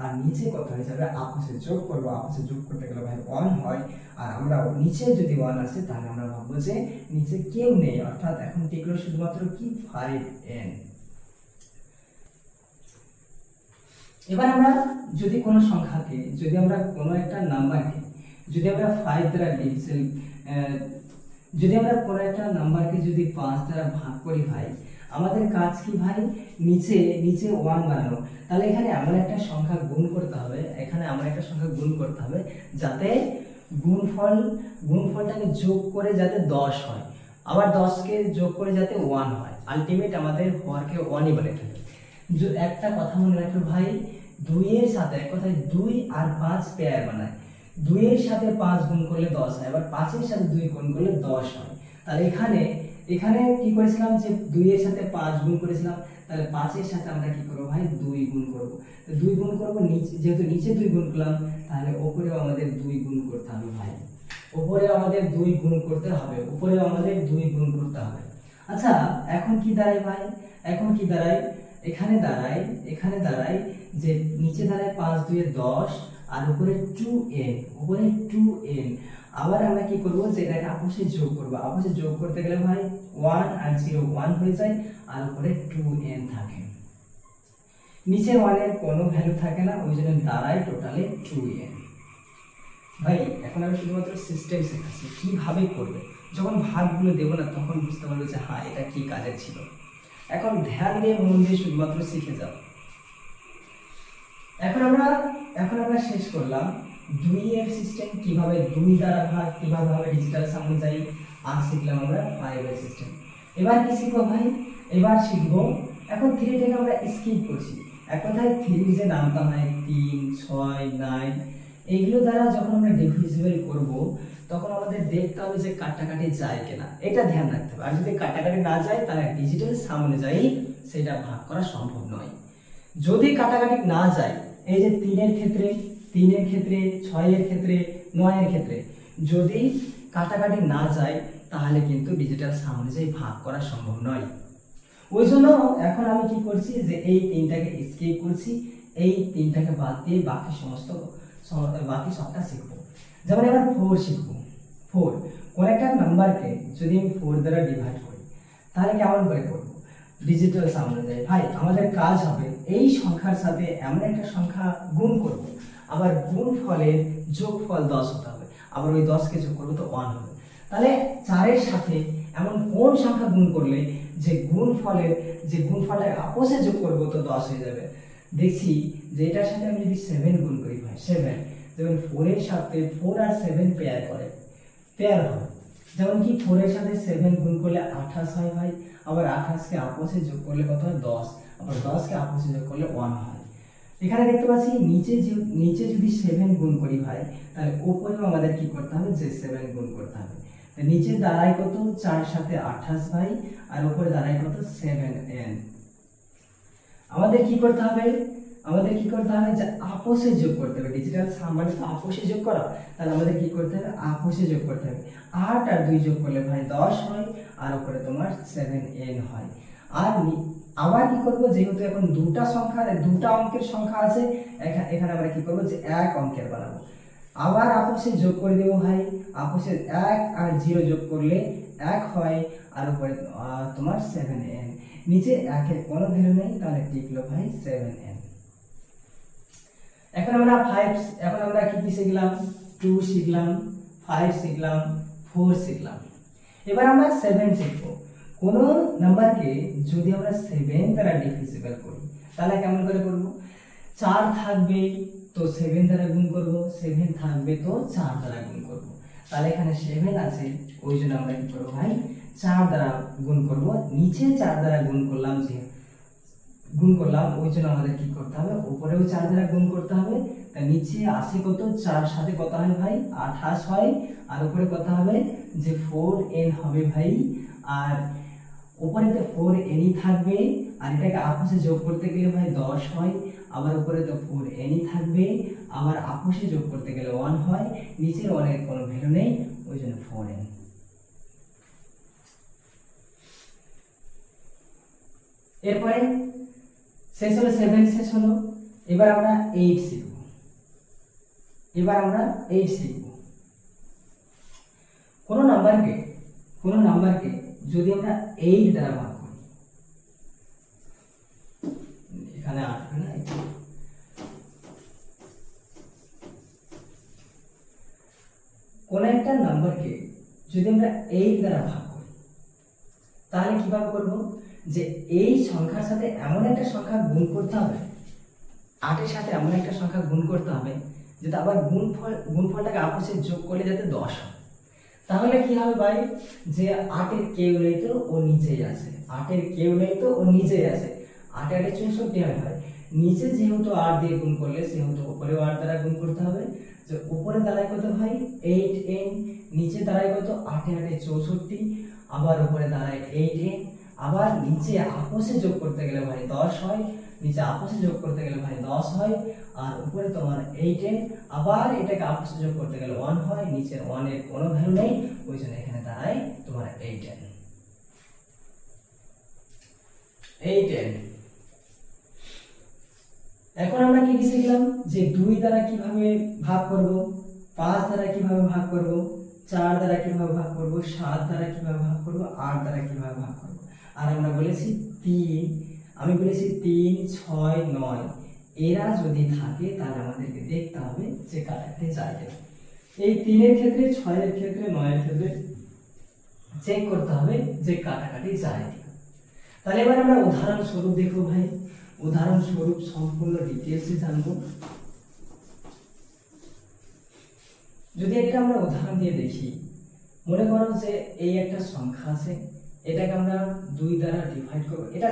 আর নিচে কত হয়ে যাবে, আপসে যোগ করব, আপসে যোগ করতে গেলে ভাই 1 হয়। আর আমরা নিচে যদি 1 আসে তাহলে আমরা ভাববো যে নিচে কেউ নেই, অর্থাৎ এখন টিকলো শুধুমাত্র কি 5n। এবার আমরা যদি কোনো সংখ্যাকে, যদি আমরা কোনো একটা নাম্বারকে যদি আমরা 5 দ্বারা যদি আমরা কোনো একটা নাম্বারকে যদি 5 দ্বারা ভাগ করি ভাই, আমাদের কাজ কি ভাই, নিচে 1 বানানো। তাহলে এখানে এমন একটা সংখ্যা গুণ করতে হবে, যাতে গুণফলটাকে যোগ করে যাতে 10 হয়, আবার 10 কে যোগ করে যাতে 1 হয়। আলটিমেট আমাদের হরকে 1ই বানাতে হবে। একটা কথা মনে রাখো ভাই, 2 এর সাথে এক কথায় 2 আর 5 পেয়ার বানায়। 2 এর সাথে 5 গুণ করলে 10 হয়, আবার 5 এর সাথে 2 গুণ করলে 10 হয়। তাহলে এখানে কি করেছিলাম যে 2 এর সাথে 5 গুণ করেছিলাম, তাহলে 5 এর সাথে আমরা কি করব ভাই 2 গুণ করব। তো 2 গুণ করব, নিচে যেহেতু নিচে 2 গুণ করলাম তাহলে উপরেও আমাদের 2 গুণ করতে হবে ভাই, উপরেও আমাদের 2 গুণ করতে হবে, উপরেও আমাদের 2 গুণ করতে হবে। আচ্ছা এখন কি দাঁড়ায় ভাই, এখন কি দাঁড়ায়, এখানে দাঁড়ায় যে নিচে দাঁড়ায় 5 2 এ 10 আর উপরে 2n, উপরে 2n। আবার আমরা কি করব যে এটাকে আপসে যোগ করব, আপসে যোগ করতে গেলে ভাই 1 আর 0 1 হয়ে যায় আর উপরে 2n থাকে, নিচে 1 এর কোনো ভ্যালু থাকে না, ওই জন্য দাঁড়ায় টোটালে 2n। ভাই এখন আমি শুধুমাত্র সিস্টেম শেখাচ্ছি কিভাবে করবে, যখন ভাগগুলো দেবো না তখন বুঝতে পারবে যে হ্যাঁ এটা কি কাজের ছিল। এখন ধ্যান দিয়ে মন দিয়ে শুধুমাত্র শিখে যাও। এখন আমরা শেষ করলাম 2 এর সিস্টেম, কিভাবে 2 দ্বারা ভাগ কিভাবে হবে ডিজিটাল সামনে যাই, আর শিখলাম আমরা 5 এর সিস্টেম। এবার কি শিখবো ভাই, এবার শিখবো এখন 3 থেকে আমরা স্কিপ করছি, এক কথায় 3 যে নামতা হয় 3 6 9 এইগুলো দ্বারা যখন আমরা ডিভিজিবল করব তখন আমাদের দেখতে হবে যে কাটাকাটি যায় কিনা, এটা ধ্যান রাখতে হবে। আর যদি কাটাকাটি না যায় তাহলে ডিজিটাল সাম অনুযায়ী সেটা ভাগ করা সম্ভব নয়। যদি কাটাকাটি না যায়, এই যে 3 এর ক্ষেত্রে 6 এর ক্ষেত্রে 9 এর ক্ষেত্রে যদি কাটাকাটি না যায় তাহলে কিন্তু ডিজিটাল সাম অনুযায়ী ভাগ করা সম্ভব নয়। ওই জন্য এখন আমি কি করছি যে এই 3টাকে স্কিপ করছি, এই 3টাকে বাদ দিয়ে বাকি সবটা শিখবো। যেমন এবার 4 শিখবো। 4 কোন একটা নাম্বারকে যদি আমি 4 দ্বারা ডিভাইড করি তাহলে কেমন করে করব, ডিজিটাল সাম অনুযায়ী। ভাই আমাদের কাজ হবে এই সংখ্যার সাথে এমন একটা সংখ্যা গুণ করব, আবার গুণফলের যোগফল 10 হতে হবে, আবার ওই 10 কে যোগ করব তো 1 হবে। তাহলে 4 এর সাথে এমন কোন সংখ্যা গুণ করলে যে গুণফলটা আপসে যোগ করব তো 10 হয়ে যাবে। দেখছি যে এটার সাথে আমি যদি 7 গুণ করি ভাই 7, যেমন 4 এর সাথে 4 আর 7 পেয়ার হয়, যেমন কি 4 এর সাথে 7 গুণ করলে 28 হয় ভাই, আবার 28 কে আপসে যোগ করলে কত হয় 10, আবার 10 কে আপসে যোগ করলে 1 হয়। এখানে দেখতে পাচ্ছি নিচে যদি 7 গুণ করি ভাই তাহলে উপরেও আমাদের কি করতে হবে যে 7 গুণ করতে হবে। নিচে দাঁড়ায় কত 4 সাথে 28 ভাই, আর উপরে দাঁড়ায় কত 7n। আমাদের কি করতে হবে যে আপসে যোগ করতে হবে, ডিজিটাল সাম মানে তো আপসে যোগ করা, তাহলে আমাদের কি করতে হবে আপসে যোগ করতে হবে। 8 আর 2 যোগ করলে ভাই 10 হয় আর উপরে তোমার 7n হয়। আর আবার কি করব, যেহেতু এখন দুটা অঙ্কের সংখ্যা আছে, এখানে আমরা কি করব যে এক অঙ্কের বানাবো, আবার আপসে যোগ করে দেবো ভাই, আপসে 1 আর 0 যোগ করলে 1 হয় আর উপরে তোমার 7n, নিচে 1 এর কোনো ভ্যালু নেই তাহলে টিকলো ভাই 7n। এখন আমরা কি শিখলাম, 2 শিখলাম, 5 শিখলাম, 4 শিখলাম। এবার আমরা 7 শিখব। কোন নাম্বারকে যদি আমরা 7 দ্বারা ডিভিজিবল করি তাহলে কেমন করে করব, 4 থাকবে তো 7 দ্বারা গুণ করব, 7 থাকবে তো 4 দ্বারা গুণ করব। তাহলে এখানে 7 আছে ওই জন্য আমরা কি করব ভাই 4 দ্বারা গুণ করব, নিচে 4 দ্বারা গুণ করলাম ওই জন্য আমাদের কি করতে হবে উপরেও 4 দ্বারা গুণ করতে হবে। তা নিচে আসে কত 4 সাথে কত হয় ভাই 28 হয়, আর উপরে কত হবে যে 4n হবে ভাই, আর উপরে তো 4n থাকবে, আর এটাকে আপসে যোগ করতে গেলে ভাই 10 হয়, আবার উপরে তো 4n থাকবে, আবার আপসে যোগ করতে গেলে 1 হয়, নিচের 1 এর কোনো ভ্যালু নেই ওই জন্য 4n। এরপরে শেষ হলো 7 শেষ হলো, এবার আমরা 8 শিখব। কোন নাম্বারকে যদি আমরা 8 দ্বারা ভাগ করি, এখানে 8 না, কোন একটা নাম্বারকে যদি আমরা 8 দ্বারা ভাগ করি তাহলে কিভাবে করব, যে এই সংখ্যার সাথে এমন একটা সংখ্যা গুণ করতে হবে, 8 এর সাথে এমন একটা সংখ্যা গুণ করতে হবে যেটা আবার গুণফলটাকে আপসে যোগ করলে যাতে 10 হয়। তাহলে কি হবে ভাই, যে 8 এর কেউ নেই তো ও নিচেই আছে, 8 এর কেউ নেই তো ও নিচেই আছে, 8 8 64 হয় ভাই, নিচে যেহেতু r দিয়ে গুণ করলে সেহেতু উপরেও r দ্বারা গুণ করতে হবে। যে উপরে দাঁড়ায় কত ভাই 8n, নিচে দাঁড়ায় কত 8 এ 8 64, আবার উপরে দাঁড়ায় 8n, আবার নিচে আপসে যোগ করতে গেলে ভাই 10 হয়, নিচে আপসে যোগ করতে গেলে ভাই 10 হয়, আর উপরে তোমার 8n, আবার এটাকে আপসে যোগ করতে গেলে 1 হয়, নিচের 1 এর কোনো ভ্যালু নেই, ওই জন্য এখানে দাঁড়ায় তোমার 8n। এখন আমরা কি শিখলাম যে 2 দ্বারা কিভাবে ভাগ করব, 5 দ্বারা কিভাবে ভাগ করব, 4 দ্বারা কিভাবে ভাগ করব, 7 দ্বারা কিভাবে ভাগ করব, 8 দ্বারা কিভাবে ভাগ করব। আর আমরা বলেছি 3, আমি বলেছি 3, 6, 9 এরা যদি থাকে তাহলে আমাদেরকে দেখতে হবে যে কাটাকাটি যায় কিনা। এই 3 এর ক্ষেত্রে, 6 এর ক্ষেত্রে, 9 এর ক্ষেত্রে চেক করতে হবে যে কাটাকাটি যায় কিনা। তাহলে এবার আমরা উদাহরণ স্বরূপ দেখব ভাই, উদাহরণ স্বরূপ সম্পূর্ণ ডিটেইলসে জানবো। যদি একটা আমরা উদাহরণ দিয়ে দেখি, মনে করো যে এই একটা সংখ্যা আছে, এটাকে আমরা 2 দ্বারা ডিভাইড করব। এটা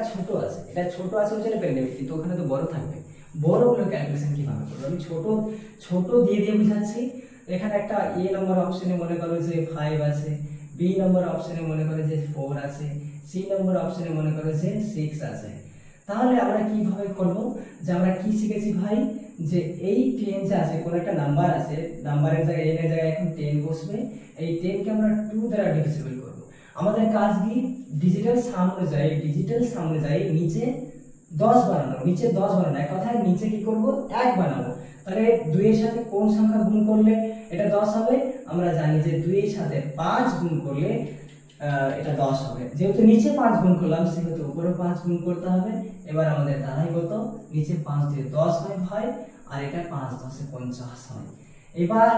ছোট আছে, ওই জন্য পেরে নেবে, কিন্তু ওখানে তো বড় থাকবে। বড়গুলো ক্যালকুলেশন কিভাবে করব, আমি ছোট দিয়ে বুঝাচ্ছি। এখানে একটা এ নম্বর অপশনে মনে করো যে 5 আছে, বি নম্বর অপশনে মনে করো যে 4 আছে, সি নম্বর অপশনে মনে করো যে 6 আছে। তাহলে আমরা কিভাবে করব, যে আমরা কি শিখেছি ভাই, যে এই 10 যে আছে, কোন একটা নাম্বার আছে, নাম্বারের জায়গায় n এর জায়গায় এখন 10 বসবে, এই 10 কে আমরা 2 দ্বারা ডিভিজিবল করব। আমাদের কাজ কি, ডিজিটাল সাম অনুযায়ী নিচে 10 বানানো, এক কথায় নিচে কি করব 1 বানাবো। তাহলে 2 এর সাথে কোন সংখ্যা গুণ করলে এটা 10 হবে, আমরা জানি যে 2 এর সাথে 5 গুণ করলে এটা 10 হবে। যেহেতু নিচে 5 গুণ করলাম সেহেতু উপরে 5 গুণ করতে হবে। এবার আমাদের দাঁড়ায় কত, নিচে 5 দিয়ে 10 হয় ভাই, আর এটা 5 10 এ 50 হয়। এবার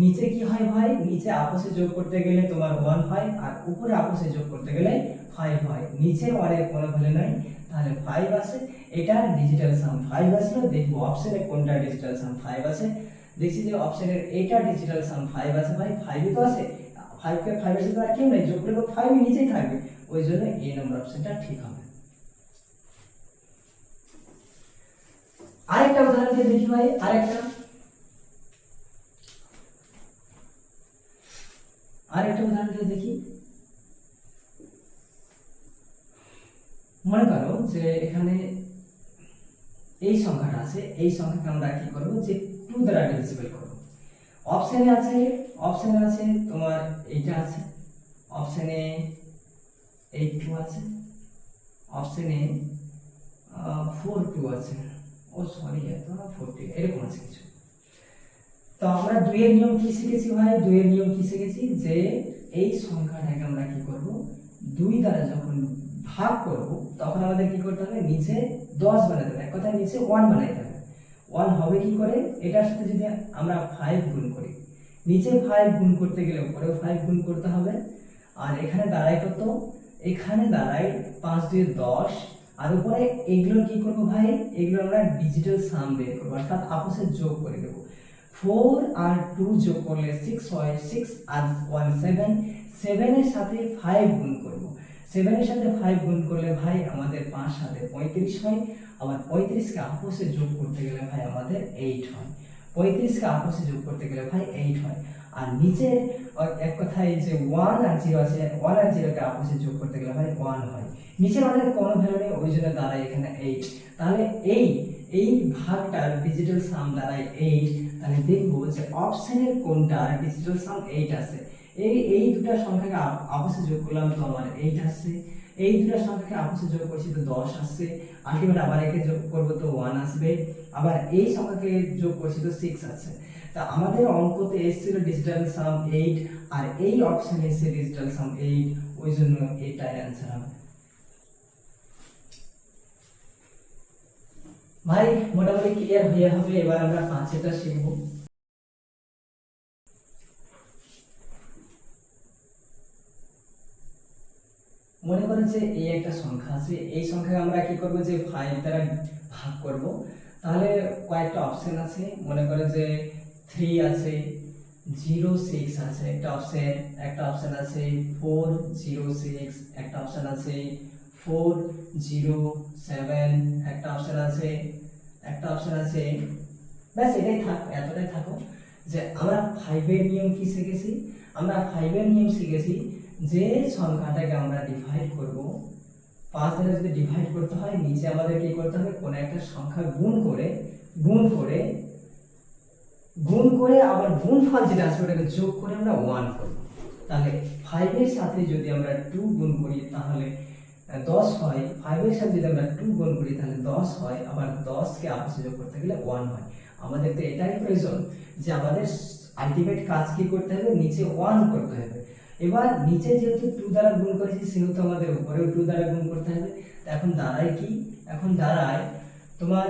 নিচে কি হয় ভাই, নিচে আপসে যোগ করতে গেলে তোমার 1 হয়, আর উপরে আপসে যোগ করতে গেলে 5 হয়। নিচে 1 এর কোনো ভ্যালু নাই, তাহলে 5 আছে। এটা ডিজিটাল সাম 5 আছে। দেখবো অপশনে কোনটা ডিজিটাল সাম 5 আছে। দেখছি যে অপশনের এটা ডিজিটাল সাম 5 আছে ভাই, 5 তো আছে, 5 কে 5 এর সাথে আর কেউ নাই, যোগ করলে 5 নিচেই থাকবে, ওই জন্য এ নম্বর অপশনটা ঠিক হবে। আরেকটা উদাহরণ দিয়ে দেখি ভাই, আরেকটা উদাহরণ দিয়ে দেখি। মনে করো যে এখানে এই সংখ্যাটা আছে, এই সংখ্যাকে আমরা কি করব, যে 2 দ্বারা ডিভিজিবল করব। অপশনে আছে তোমার এইটা আছে, অপশনে 8 2 আছে, অপশনে 4 2 আছে, ও সরি এত না 40 এরকম আছে কিছু। তো আমরা 2 এর নিয়ম কি শিখেছি ভাই, 2 এর নিয়ম কি শিখেছি, যে এই সংখ্যাটাকে আমরা কি করব, 2 দ্বারা যখন ভাগ করব তখন আমাদের কি করতে হবে, নিচে 10 বানাতে হবে, এক কথায় নিচে 1 বানাইতে হবে। 1 হবে কি করে, এটার সাথে যদি আমরা 5 গুণ করি, নিচে 5 গুণ করতে গেলে উপরেও 5 গুণ করতে হবে। আর এখানে দাঁড়ায় কত, এখানে দাঁড়ায় 5 2 10, আর উপরে এগুলো কি করব ভাই, এগুলো আমরা ডিজিটাল সাম বের করব, অর্থাৎ আপসে যোগ করে দেব। 4 আর 2 যোগ করলে 6 হয়, 6 আর 1 7, 7 এর সাথে 5 গুণ করব। 7 এর সাথে 5 গুণ করলে ভাই আমাদের 5 সাথে 35 হয়, আবার 35 কে আপসে যোগ করতে গেলে ভাই আমাদের 8 হয়। 35 কে আপসে যোগ করতে গেলে ভাই 8 হয়। আর নিচে এক কথায় যে 1 আর 0 আছে, 1 আর 0 কে আপসে যোগ করতে গেলে ভাই 1 হয়। নিচে আমাদের কোনো ভ্যালু নেই, ওই জন্য দাঁড়ায় এখানে 8। তাহলে এই ভাগটার ডিজিটাল সাম দাঁড়ায় 8। তাহলে দেখবো যে অপশনের কোনটা ডিজিটাল সাম 8 আছে। এই দুটো সংখ্যাকে আপসে যোগ করলাম তো আমার 8 আসছে, এই দুটো সংখ্যাকে আপসে যোগ করছি তো 10 আসছে, আলটিমেট আবার একে যোগ করব তো 1 আসবে, আবার এই সংখ্যাকে যোগ করছি তো 6 আসছে। তা আমাদের অঙ্কতে এসেছিল ডিজিটাল সাম 8, আর এই অপশনে এসেছে ডিজিটাল সাম 8, ওই জন্য এটাই অ্যানসার হবে। ভাই মোটামুটি ক্লিয়ার হয়ে হবে। এবার আমরা 5টা শিখব। মনে করেন যে এই একটা সংখ্যা আছে, এই সংখ্যাকে আমরা কি করব, যে 5 দ্বারা ভাগ করব। তাহলে কয়েকটা অপশন আছে, মনে করে যে 3 আছে, 0 6 আছে একটা অপশন আছে 4 0 6, একটা অপশন আছে 4 0 7, একটা অপশন আছে একটা অপশন আছে, ব্যাস এটাই থাক, এতটাই থাকো যে আমরা 5 এর নিয়ম কি শিখেছি, আমরা 5 এর নিয়ম শিখেছি যে সংখ্যাটাকে আমরা ডিভাইড করব, 5 দ্বারা যদি ডিভাইড করতে হয় নিচে আমাদের কি করতে হবে, কোন একটা সংখ্যা গুণ করে আবার গুণফল যেটা আছে ওটাকে যোগ করে আমরা 1 করব। তাহলে 5 এর সাথে যদি আমরা 2 গুণ করি তাহলে 10 হয়, 5 এর সাথে যদি আমরা 2 গুণ করি তাহলে 10 হয়, আবার 10 কে আপসে যোগ করতে গেলে 1 হয়। আমাদের তো এটাই প্রয়োজন যে আমাদের আলটিমেট কাজ কি করতে হবে, নিচে 1 করতে হবে। এবার নিচে যেহেতু 2 দ্বারা গুণ করেছি সেহেতু আমাদের উপরেও 2 দ্বারা গুণ করতে হবে। তো এখন দাঁড়ায় কি, এখন দাঁড়ায় তোমার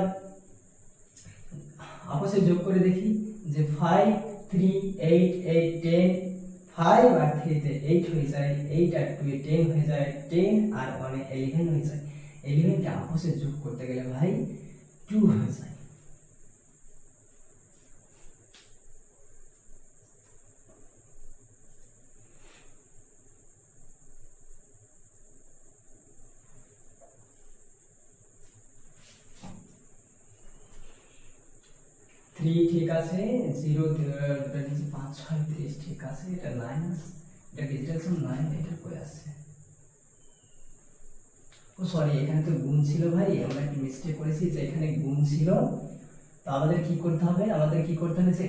আপসে যোগ করে দেখি যে 5 3 8 8 10, 5 আর 3 তে 8 হয়ে যায়, 8 আর 2 এ 10 হয়ে যায়, 10 আর 1 এ 11 হয়ে যায়। 11 কে আপসে যোগ করতে গেলে ভাই 2 হয়ে যায়। থ্রি ঠিক আছে, 0 এটা নিচে 5 6 30 ঠিক আছে, এটা মাইনাস, এটা ডিজিটাল সাম 9, এটা কই আছে, ও সরি এখানে তো গুণ ছিল ভাই, আমরা একটু মিস্টেক করেছি যে এখানে গুণ ছিল। তো আমাদের কি করতে হবে, যে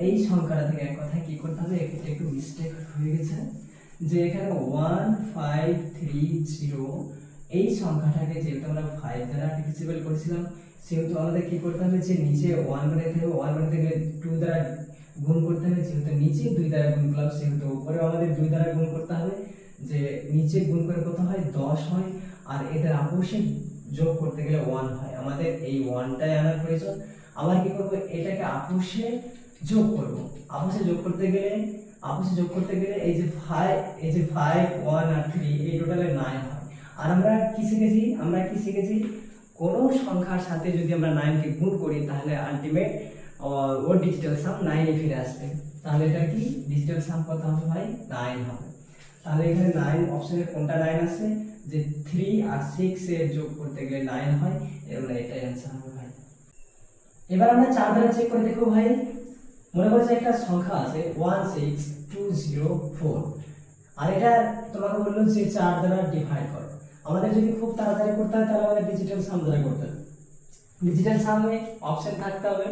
এই সংখ্যাটা থেকে এক কথা কি করতে হবে, একটু মিস্টেক হয়ে গেছে যে এখানে 1530 এই সংখ্যাটাকে যেহেতু আমরা 5 দ্বারা ডিভিজিবল করেছিলাম সেহেতু আমাদের কি করতে হবে যে নিচে 1 বানাতে হবে, 1 বানাতে গেলে 2 দ্বারা গুণ করতে হবে, যেহেতু নিচে 2 দ্বারা গুণ করলাম সেহেতু উপরেও আমাদের 2 দ্বারা গুণ করতে হবে, যে নিচে গুণ করে কত হয় 10 হয়, আর এদের আপসে যোগ করতে গেলে 1 হয়। আমাদের এই 1টাই আনার প্রয়োজন। আবার কি করব, এটাকে আপসে যোগ করব, আপসে যোগ করতে গেলে এই যে 5 1 আর 3 এই টোটালে 9 হয়। আর আমরা কি শিখেছি, কোন সংখ্যার সাথে যদি আমরা 9 কে গুণ করি তাহলে আলটিমেট ওর ডিজিটাল সাম 9 এ ফিরে আসবে। তাহলে এটা কি ডিজিটাল সাম কত হবে ভাই, 9 হবে। তাহলে এখানে 9 অপশনের কোনটা 9 আছে, যে 3 আর 6 এর যোগ করতে গেলে 9 হয়, এর মানে এটাই आंसर হবে ভাই। এবার আমরা 4 দ্বারা চেক করে দেখব ভাই। মনে করো যে একটা সংখ্যা আছে 16204, আর এটা তোমাকে বললো যে 4 দ্বারা ডিভাইড করো। আমাদের যদি খুব তাড়াতাড়ি করতে হয় তাহলে আমাদের ডিজিটাল সাম দ্বারা করতে হবে। ডিজিটাল সামে অপশন থাকতে হবে,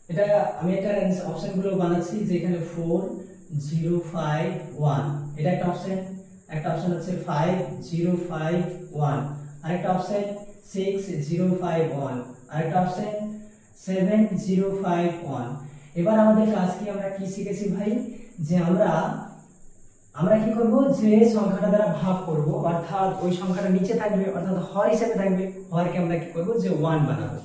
এটা আমি এটা অপশনগুলো বানাচ্ছি যে এখানে 4051, এটা একটা অপশন হচ্ছে 5051, আরেকটা অপশন 6051, আরেকটা অপশন 7051। এবার আমাদের কাজ কি, আমরা কি শিখেছি ভাই, যে আমরা কি করব, যে সংখ্যাটা দ্বারা ভাগ করব অর্থাৎ ওই সংখ্যাটা নিচে থাকবে অর্থাৎ হর হিসেবে থাকবে, হরকে আমরা কি করব যে 1 বানাবো।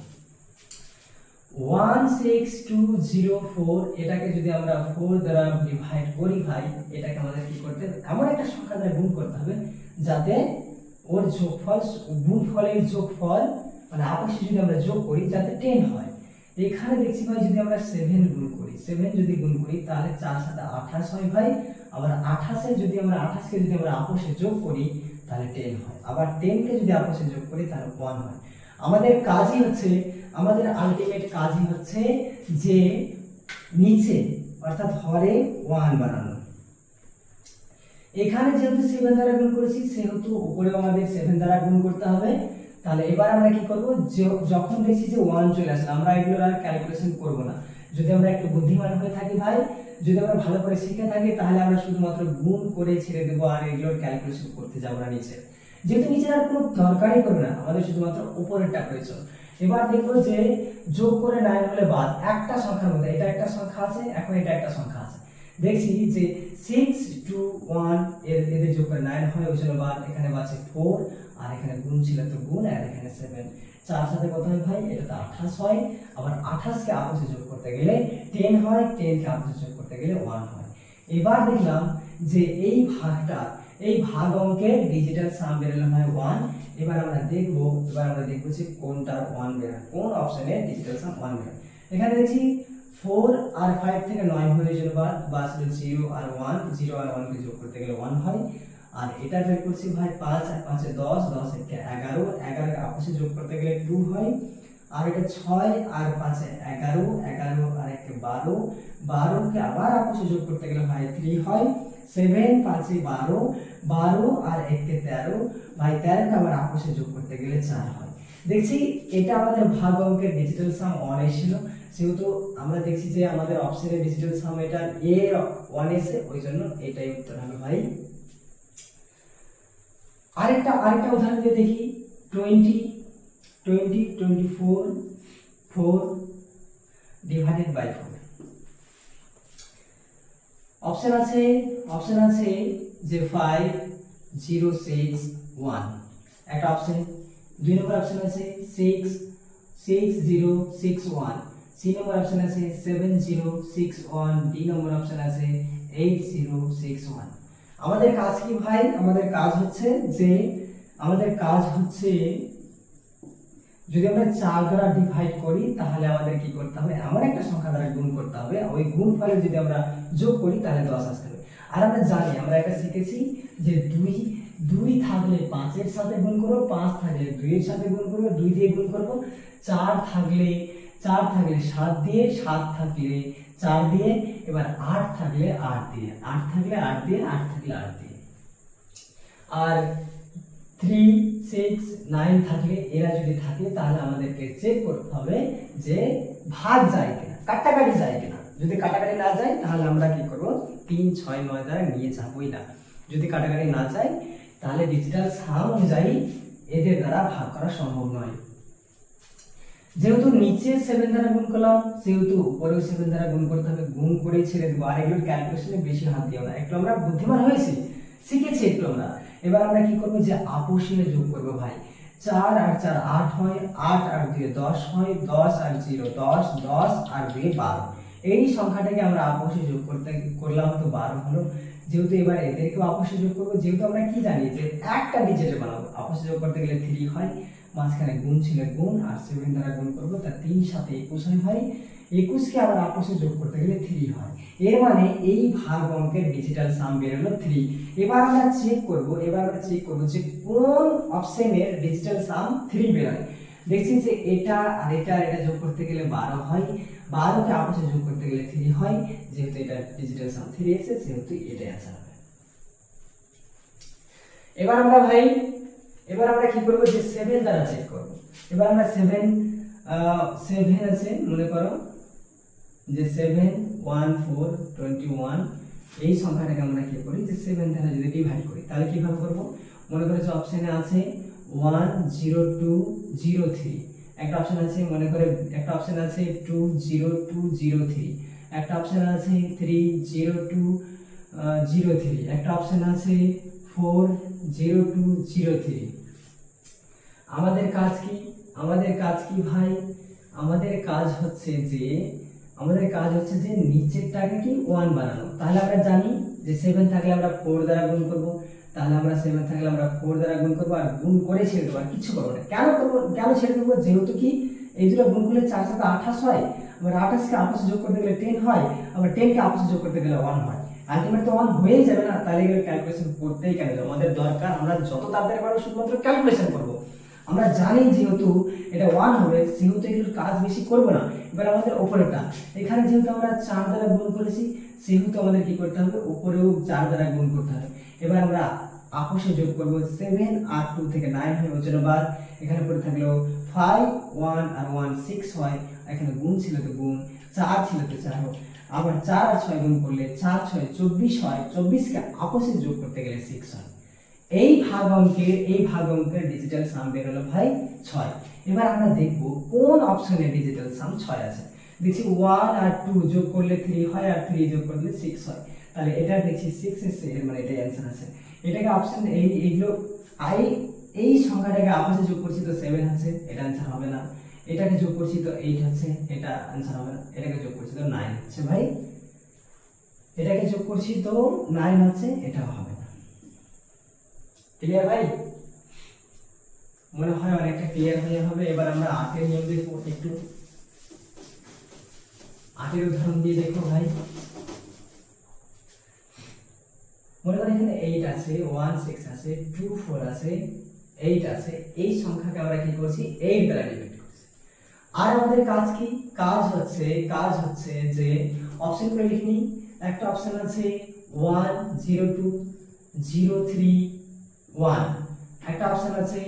16204 এটাকে যদি আমরা 4 দ্বারা ডিভাইড করি ভাই, এটাকে আমাদের কি করতে হবে, এমন একটা সংখ্যা দ্বারা গুণ করতে হবে যাতে ওর যোগফল, গুণফলের যোগফল মানে আপসে যদি আমরা যোগ করি যাতে 10 হয়। এখানে দেখছি ভাই যদি আমরা 7 গুণ করি, 7 যদি গুণ করি তাহলে 4 সাথে 28 হয় ভাই, আবার 28 কে যদি আমরা আপসে যোগ করি তাহলে 10 হয়, আবার 10 কে যদি আপসে যোগ করি তাহলে 1 হয়। আমাদের কাজই হচ্ছে, আমাদের আলটিমেট কাজই হচ্ছে যে নিচে অর্থাৎ হরে 1 বানানো। এখানে যেহেতু 7 দ্বারা গুণ করেছি সেহেতু উপরেও আমাদের 7 দ্বারা গুণ করতে হবে। তাহলে এবার আমরা কি করব, যখন দেখছি যে 1 চলে আসে আমরা এগুলোর আর ক্যালকুলেশন করব না। যদি আমরা একটু বুদ্ধিমান হয়ে থাকি ভাই, যদি আমরা ভালো করে শিখে থাকি তাহলে আমরা শুধুমাত্র গুণ করে ছেড়ে দেব আর এগুলোর ক্যালকুলেশন করতে যাব না নিচে, যেহেতু নিচে আর কোনো দরকারই করবে না, আমাদের শুধুমাত্র উপরেরটা প্রয়োজন। এবার দেখবো যে যোগ করে 9 হলে বাদ একটা সংখ্যার মধ্যে, এটা একটা সংখ্যা আছে, এখন এটা একটা সংখ্যা আছে, দেখছি যে 621 এদের যোগ করে 9 হয়, ওই জন্য বাদ, এখানে বাঁচে 4 আর এখানে গুণ ছিল তো গুণ, আর এখানে 7, 4 সাথে কত হয় ভাই, এটা তো 28 হয়, আবার 28 কে আপসে যোগ করতে গেলে 10 হয়, 10 কে আপসে যোগ করতে গেলে 1 হয়। এবার দেখলাম যে এই ভাগ অঙ্কের ডিজিটাল সাম বেরোলো হয় 1। এবার আমরা দেখব যে কোনটার 1 বেরোয়, কোন অপশনের ডিজিটাল সাম 1 বেরোয়। এখানে দেখছি 4 আর 5 থেকে 9 হয়ে যাবে, বাঁচলো 0 আর 1, 0 আর 1 কে যোগ করতে গেলে 1 হয়। আর এটা বের করছি ভাই 5 আর 5 এ 10, 10 এ 11, 11 কে আপসে যোগ করতে গেলে 2 হয়। আর এটা 6 আর 5 11, 11 আর 1 12, 12 কে আবার আপসে যোগ করতে গেলে ভাই 3 হয়, 7 5 12, 12 আর 1 কে 13, ভাই 13 কে আবার আপসে যোগ করতে গেলে 4 হয়। দেখছি এটা আমাদের ভাগ অঙ্কের ডিজিটাল সাম 1 এসেছিল, সেহেতু আমরা দেখছি যে আমাদের অপশনের ডিজিটাল সাম এটা এ 1 এসে, ওই জন্য এটাই উত্তর হবে ভাই। আরেকটা উদাহরণ দিয়ে দেখি। 24 4 ডিভাইডেড বাই 4। অপশন আছে যে 5 0 6 1 একটা অপশন। 2 নম্বর অপশন আছে 6 6 0 6 1। 3 নম্বর অপশন আছে 7 0 6 1। ডি নম্বর অপশন আছে 8 0 6 1। আমাদের কাজ কি ভাই? আমাদের কাজ হচ্ছে যদি আমরা 4 দ্বারা ডিভাইড করি তাহলে আমাদের কি করতে হবে, এমন একটা সংখ্যা দ্বারা গুণ করতে হবে, ওই গুণফলে যদি আমরা যোগ করি তাহলে 10 আসতে হবে। আর আমরা জানি, আমরা এটা শিখেছি যে 2 থাকলে 5 এর সাথে গুণ করব, 5 থাকলে 2 এর সাথে গুণ করব, 2 দিয়ে গুণ করব, 4 থাকলে 7 দিয়ে, 7 থাকলে 4 দিয়ে, এবার 8 থাকলে 8 দিয়ে, 8 থাকলে 8 দিয়ে, 8 থাকলে 8 দিয়ে। আর 3 6 9 থাকলে, এরা যদি থাকে তাহলে আমাদেরকে চেক করতে হবে যে ভাগ যায় কিনা, কাটাকাটি যায় কিনা। যদি কাটাকাটি না যায় তাহলে আমরা কি করব, 3 6 9 দ্বারা নিয়ে যাবই না। যদি কাটাকাটি না যায় তাহলে ডিজিটাল সাম অনুযায়ী এদের দ্বারা ভাগ করা সম্ভব নয়। যেহেতু নিচে 7 দ্বারা গুণ করলাম, সেহেতু উপরেও 7 দ্বারা গুণ করতে হবে, গুণ করে ছেড়ে দেবো। আর এগুলোর ক্যালকুলেশনে বেশি হাত দিও না, একটু আমরা বুদ্ধিমান হয়েছি, শিখেছি একটু আমরা। এবার আমরা কি করব, যে আপোষে যোগ করব ভাই। 4 আর 4 8 হয়, 8 আর 2 10 হয়, 10 আর 0 10, 10 আর 2 12। এই সংখ্যাটাকে আমরা আপোষে যোগ করলাম তো 12 হলো। যেহেতু এবার এদেরকেও আপোষে যোগ করব, যেহেতু আমরা কি জানি যে একটা ডিজিটে বানাবো, আপোষে যোগ করতে গেলে 3 হয়, মাঝখানে গুণ ছিল গুণ, আর 7 দ্বারা গুণ করব, তার 3 7 21 হয় ভাই। 21 কে আবার আপোষে যোগ করতে গেলে 3 হয়। এর মানে এই ভাগ অঙ্কের ডিজিটাল সাম বের হলো 3। এবার আমরা চেক করব যে কোন অপশনের ডিজিটাল সাম 3 বের হয়। দেখছি যে এটা আর এটা যোগ করতে গেলে 12 হয়, 12 কে আপোষে যোগ করতে গেলে 3 হয়। যেহেতু এটা ডিজিটাল সাম 3 এসেছে, সেহেতু এটাই आंसर হবে। এবার আমরা কি করব, যে 7 দ্বারা চেক করব। এবার আমরা 7 আছে, মনে করো যে 7 1 4 21, এই সংখ্যাটাকে আমরা কি করি, যে 7 দ্বারা যদি ডিভাইড করি তাহলে কিভাবে করব। মনে করো যে অপশনে আছে 1 0 2 0 3, একটা অপশন আছে, মনে করে একটা অপশন আছে 2 0 2 0 3, একটা অপশন আছে 3 0 2 0 3, একটা অপশন আছে 4 0 2 0 3। আমাদের কাজ কি ভাই? আমাদের কাজ হচ্ছে যে নিচেরটাকে কি 1 বানানো। তাহলে আমরা জানি যে 7 থাকলে আমরা 4 দ্বারা গুণ করব, তাহলে আমরা 7 থাকলে আমরা 4 দ্বারা গুণ করব, আর গুণ করে ছেড়ে দেবো, আর কিছু করব না। কেন ছেড়ে দেবো? যেহেতু কি এই দুটো গুণ করলে 4 7 28 হয়, আবার 28 কে আপসে যোগ করতে গেলে 10 হয়, আবার 10 কে আপসে যোগ করতে গেলে 1 হয়। আলটিমেট তো 1 হয়েই যাবে না, তাহলে এগুলো ক্যালকুলেশন করতেই কেন? আমাদের দরকার আমরা যত তাড়াতাড়ি পারবো শুধুমাত্র ক্যালকুলেশন করব। আমরা জানি যেহেতু এটা 1 হবে, সেহেতু এগুলোর কাজ বেশি করব না। এবার আমাদের উপরেটা, এখানে যেহেতু আমরা 4 দ্বারা গুণ করেছি, সেহেতু আমাদের কি করতে হবে, উপরেও 4 দ্বারা গুণ করতে হবে। এবার আমরা আপোষে যোগ করব, 7 আর 2 থেকে 9 হয়, ওই জন্য বাদ। এখানে পড়ে থাকলো 5 1 আর 1 6 হয়, এখানে গুণ ছিল তো গুণ, 4 ছিল তো 4 হয়। আবার 4 আর 6 গুণ করলে 4 6 24 হয়, 24 কে আপোষে যোগ করতে গেলে 6 হয়। এই ভাগ অঙ্কের ডিজিটাল সাম বের হলো ভাই 6। এবার আমরা দেখব কোন অপশনে ডিজিটাল সাম 6 আছে। দেখছি 1 আর 2 যোগ করলে 3 হয়, আর 3 যোগ করলে 6 হয়, তাহলে এটা দেখছি 6 এসে, এর মানে এটাই आंसर আছে। এটাকে অপশন এইগুলো এই সংখ্যাটাকে আপোষে যোগ করছি তো 7 আছে, এটা आंसर হবে না। এটাকে যোগ করছি তো 8 আছে, এটা आंसर হবে না। এটাকে যোগ করছি তো 9 হচ্ছে ভাই, এটাকে যোগ করছি তো 9 হচ্ছে, এটাও হবে না। ক্লিয়ার ভাই? মনে হয় অনেকটা ক্লিয়ার হয়ে হবে। এবার আমরা 8 এর নিয়ম দেখব একটু। 8 এর উদাহরণ দিয়ে দেখো ভাই। মনে করেন এখানে 8 আছে, 1 6 আছে, 2 4 আছে, 8 আছে। এই সংখ্যাকে আমরা কি করছি, 8 দ্বারা ডিভাইড করছি। আর আমাদের কাজ কি? কাজ হচ্ছে যে অপশনগুলো লিখে নিই। একটা অপশন আছে 1 0 2 0 3 1, একটা অপশন আছে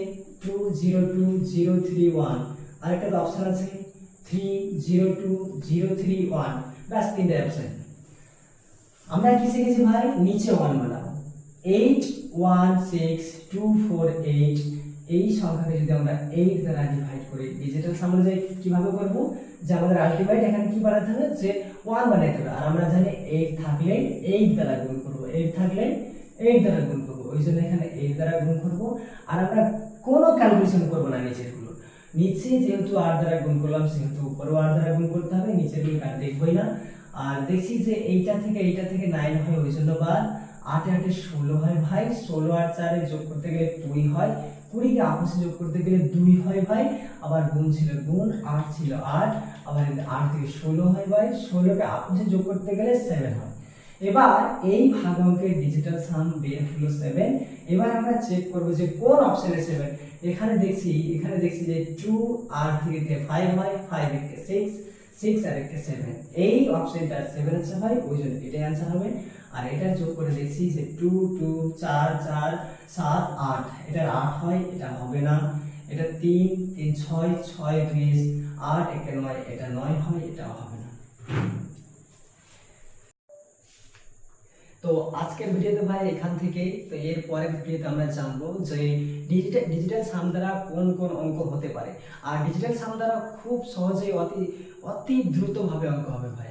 2 0 2 0 3 1, আর একটা অপশন আছে 3 0 2 0 3 1। ব্যাস তিনটে অপশন। আমরা কি শিখেছি ভাই? নিচে 1 বানাবো। 8 1 6 2 4 8, এই সংখ্যাকে যদি আমরা 8 দ্বারা ডিভাইড করি, ডিজিটাল সাম অনুযায়ী কিভাবে করব? যে আমাদের আলটিমেট এখানে কি বানাতে হবে? যে 1 বানাতে হবে। আর আমরা জানি 8 থাকলে 8 দ্বারা গুণ করব, 8 থাকলে 8 দ্বারা গুণ করব, ওই জন্য এখানে 8 দ্বারা গুণ করব। আর আমরা কোনো ক্যালকুলেশন করব না নিচের গুলো। নিচে যেহেতু 8 দ্বারা গুণ করলাম, সেহেতু উপরেও 8 দ্বারা গুণ করতে হবে, নিচের গুলো আর দেখবই না। আর দেখছি যে এইটা থেকে 9 হয়, ওই জন্য বাদ। 8 এ 8 16 হয় ভাই, 16 আর 4 এ যোগ করতে গেলে 20 হয়, 20 কে আপসে যোগ করতে গেলে 2 হয় ভাই। আবার গুণ ছিল গুণ, 8 ছিল 8, আবার 8 থেকে 16 হয় ভাই, 16 কে আপসে যোগ করতে গেলে 7 হয়। এবার এই ভাগ অঙ্কের ডিজিটাল সাম বের হলো 7। এবার আমরা চেক করব যে কোন অপশনে 7। এখানে দেখছি যে 2 আর 3 তে 5 হয়, 5 এর 6, 6 আর 1 7, এই অপশনটা 7 আছে ভাই, ওই জন্য এটাই आंसर হবে। আর এটা যোগ করে দেখছি যে 2 2 4 4 7 8, এটা 8 হয়, এটা হবে না। এটা 3 3 6 6 2 8 1 9, এটা 9 হয়, এটা হবে না। তো আজকের ভিডিওতে ভাই এখান থেকে, তো এর পরের ভিডিওতে আমরা জানবো যে ডিজিটাল সাম দ্বারা কোন কোন অঙ্ক হতে পারে। আর ডিজিটাল সাম দ্বারা খুব সহজেই অতি দ্রুতভাবে অঙ্ক হবে ভাই।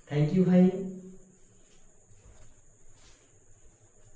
থ্যাংক ইউ ভাই।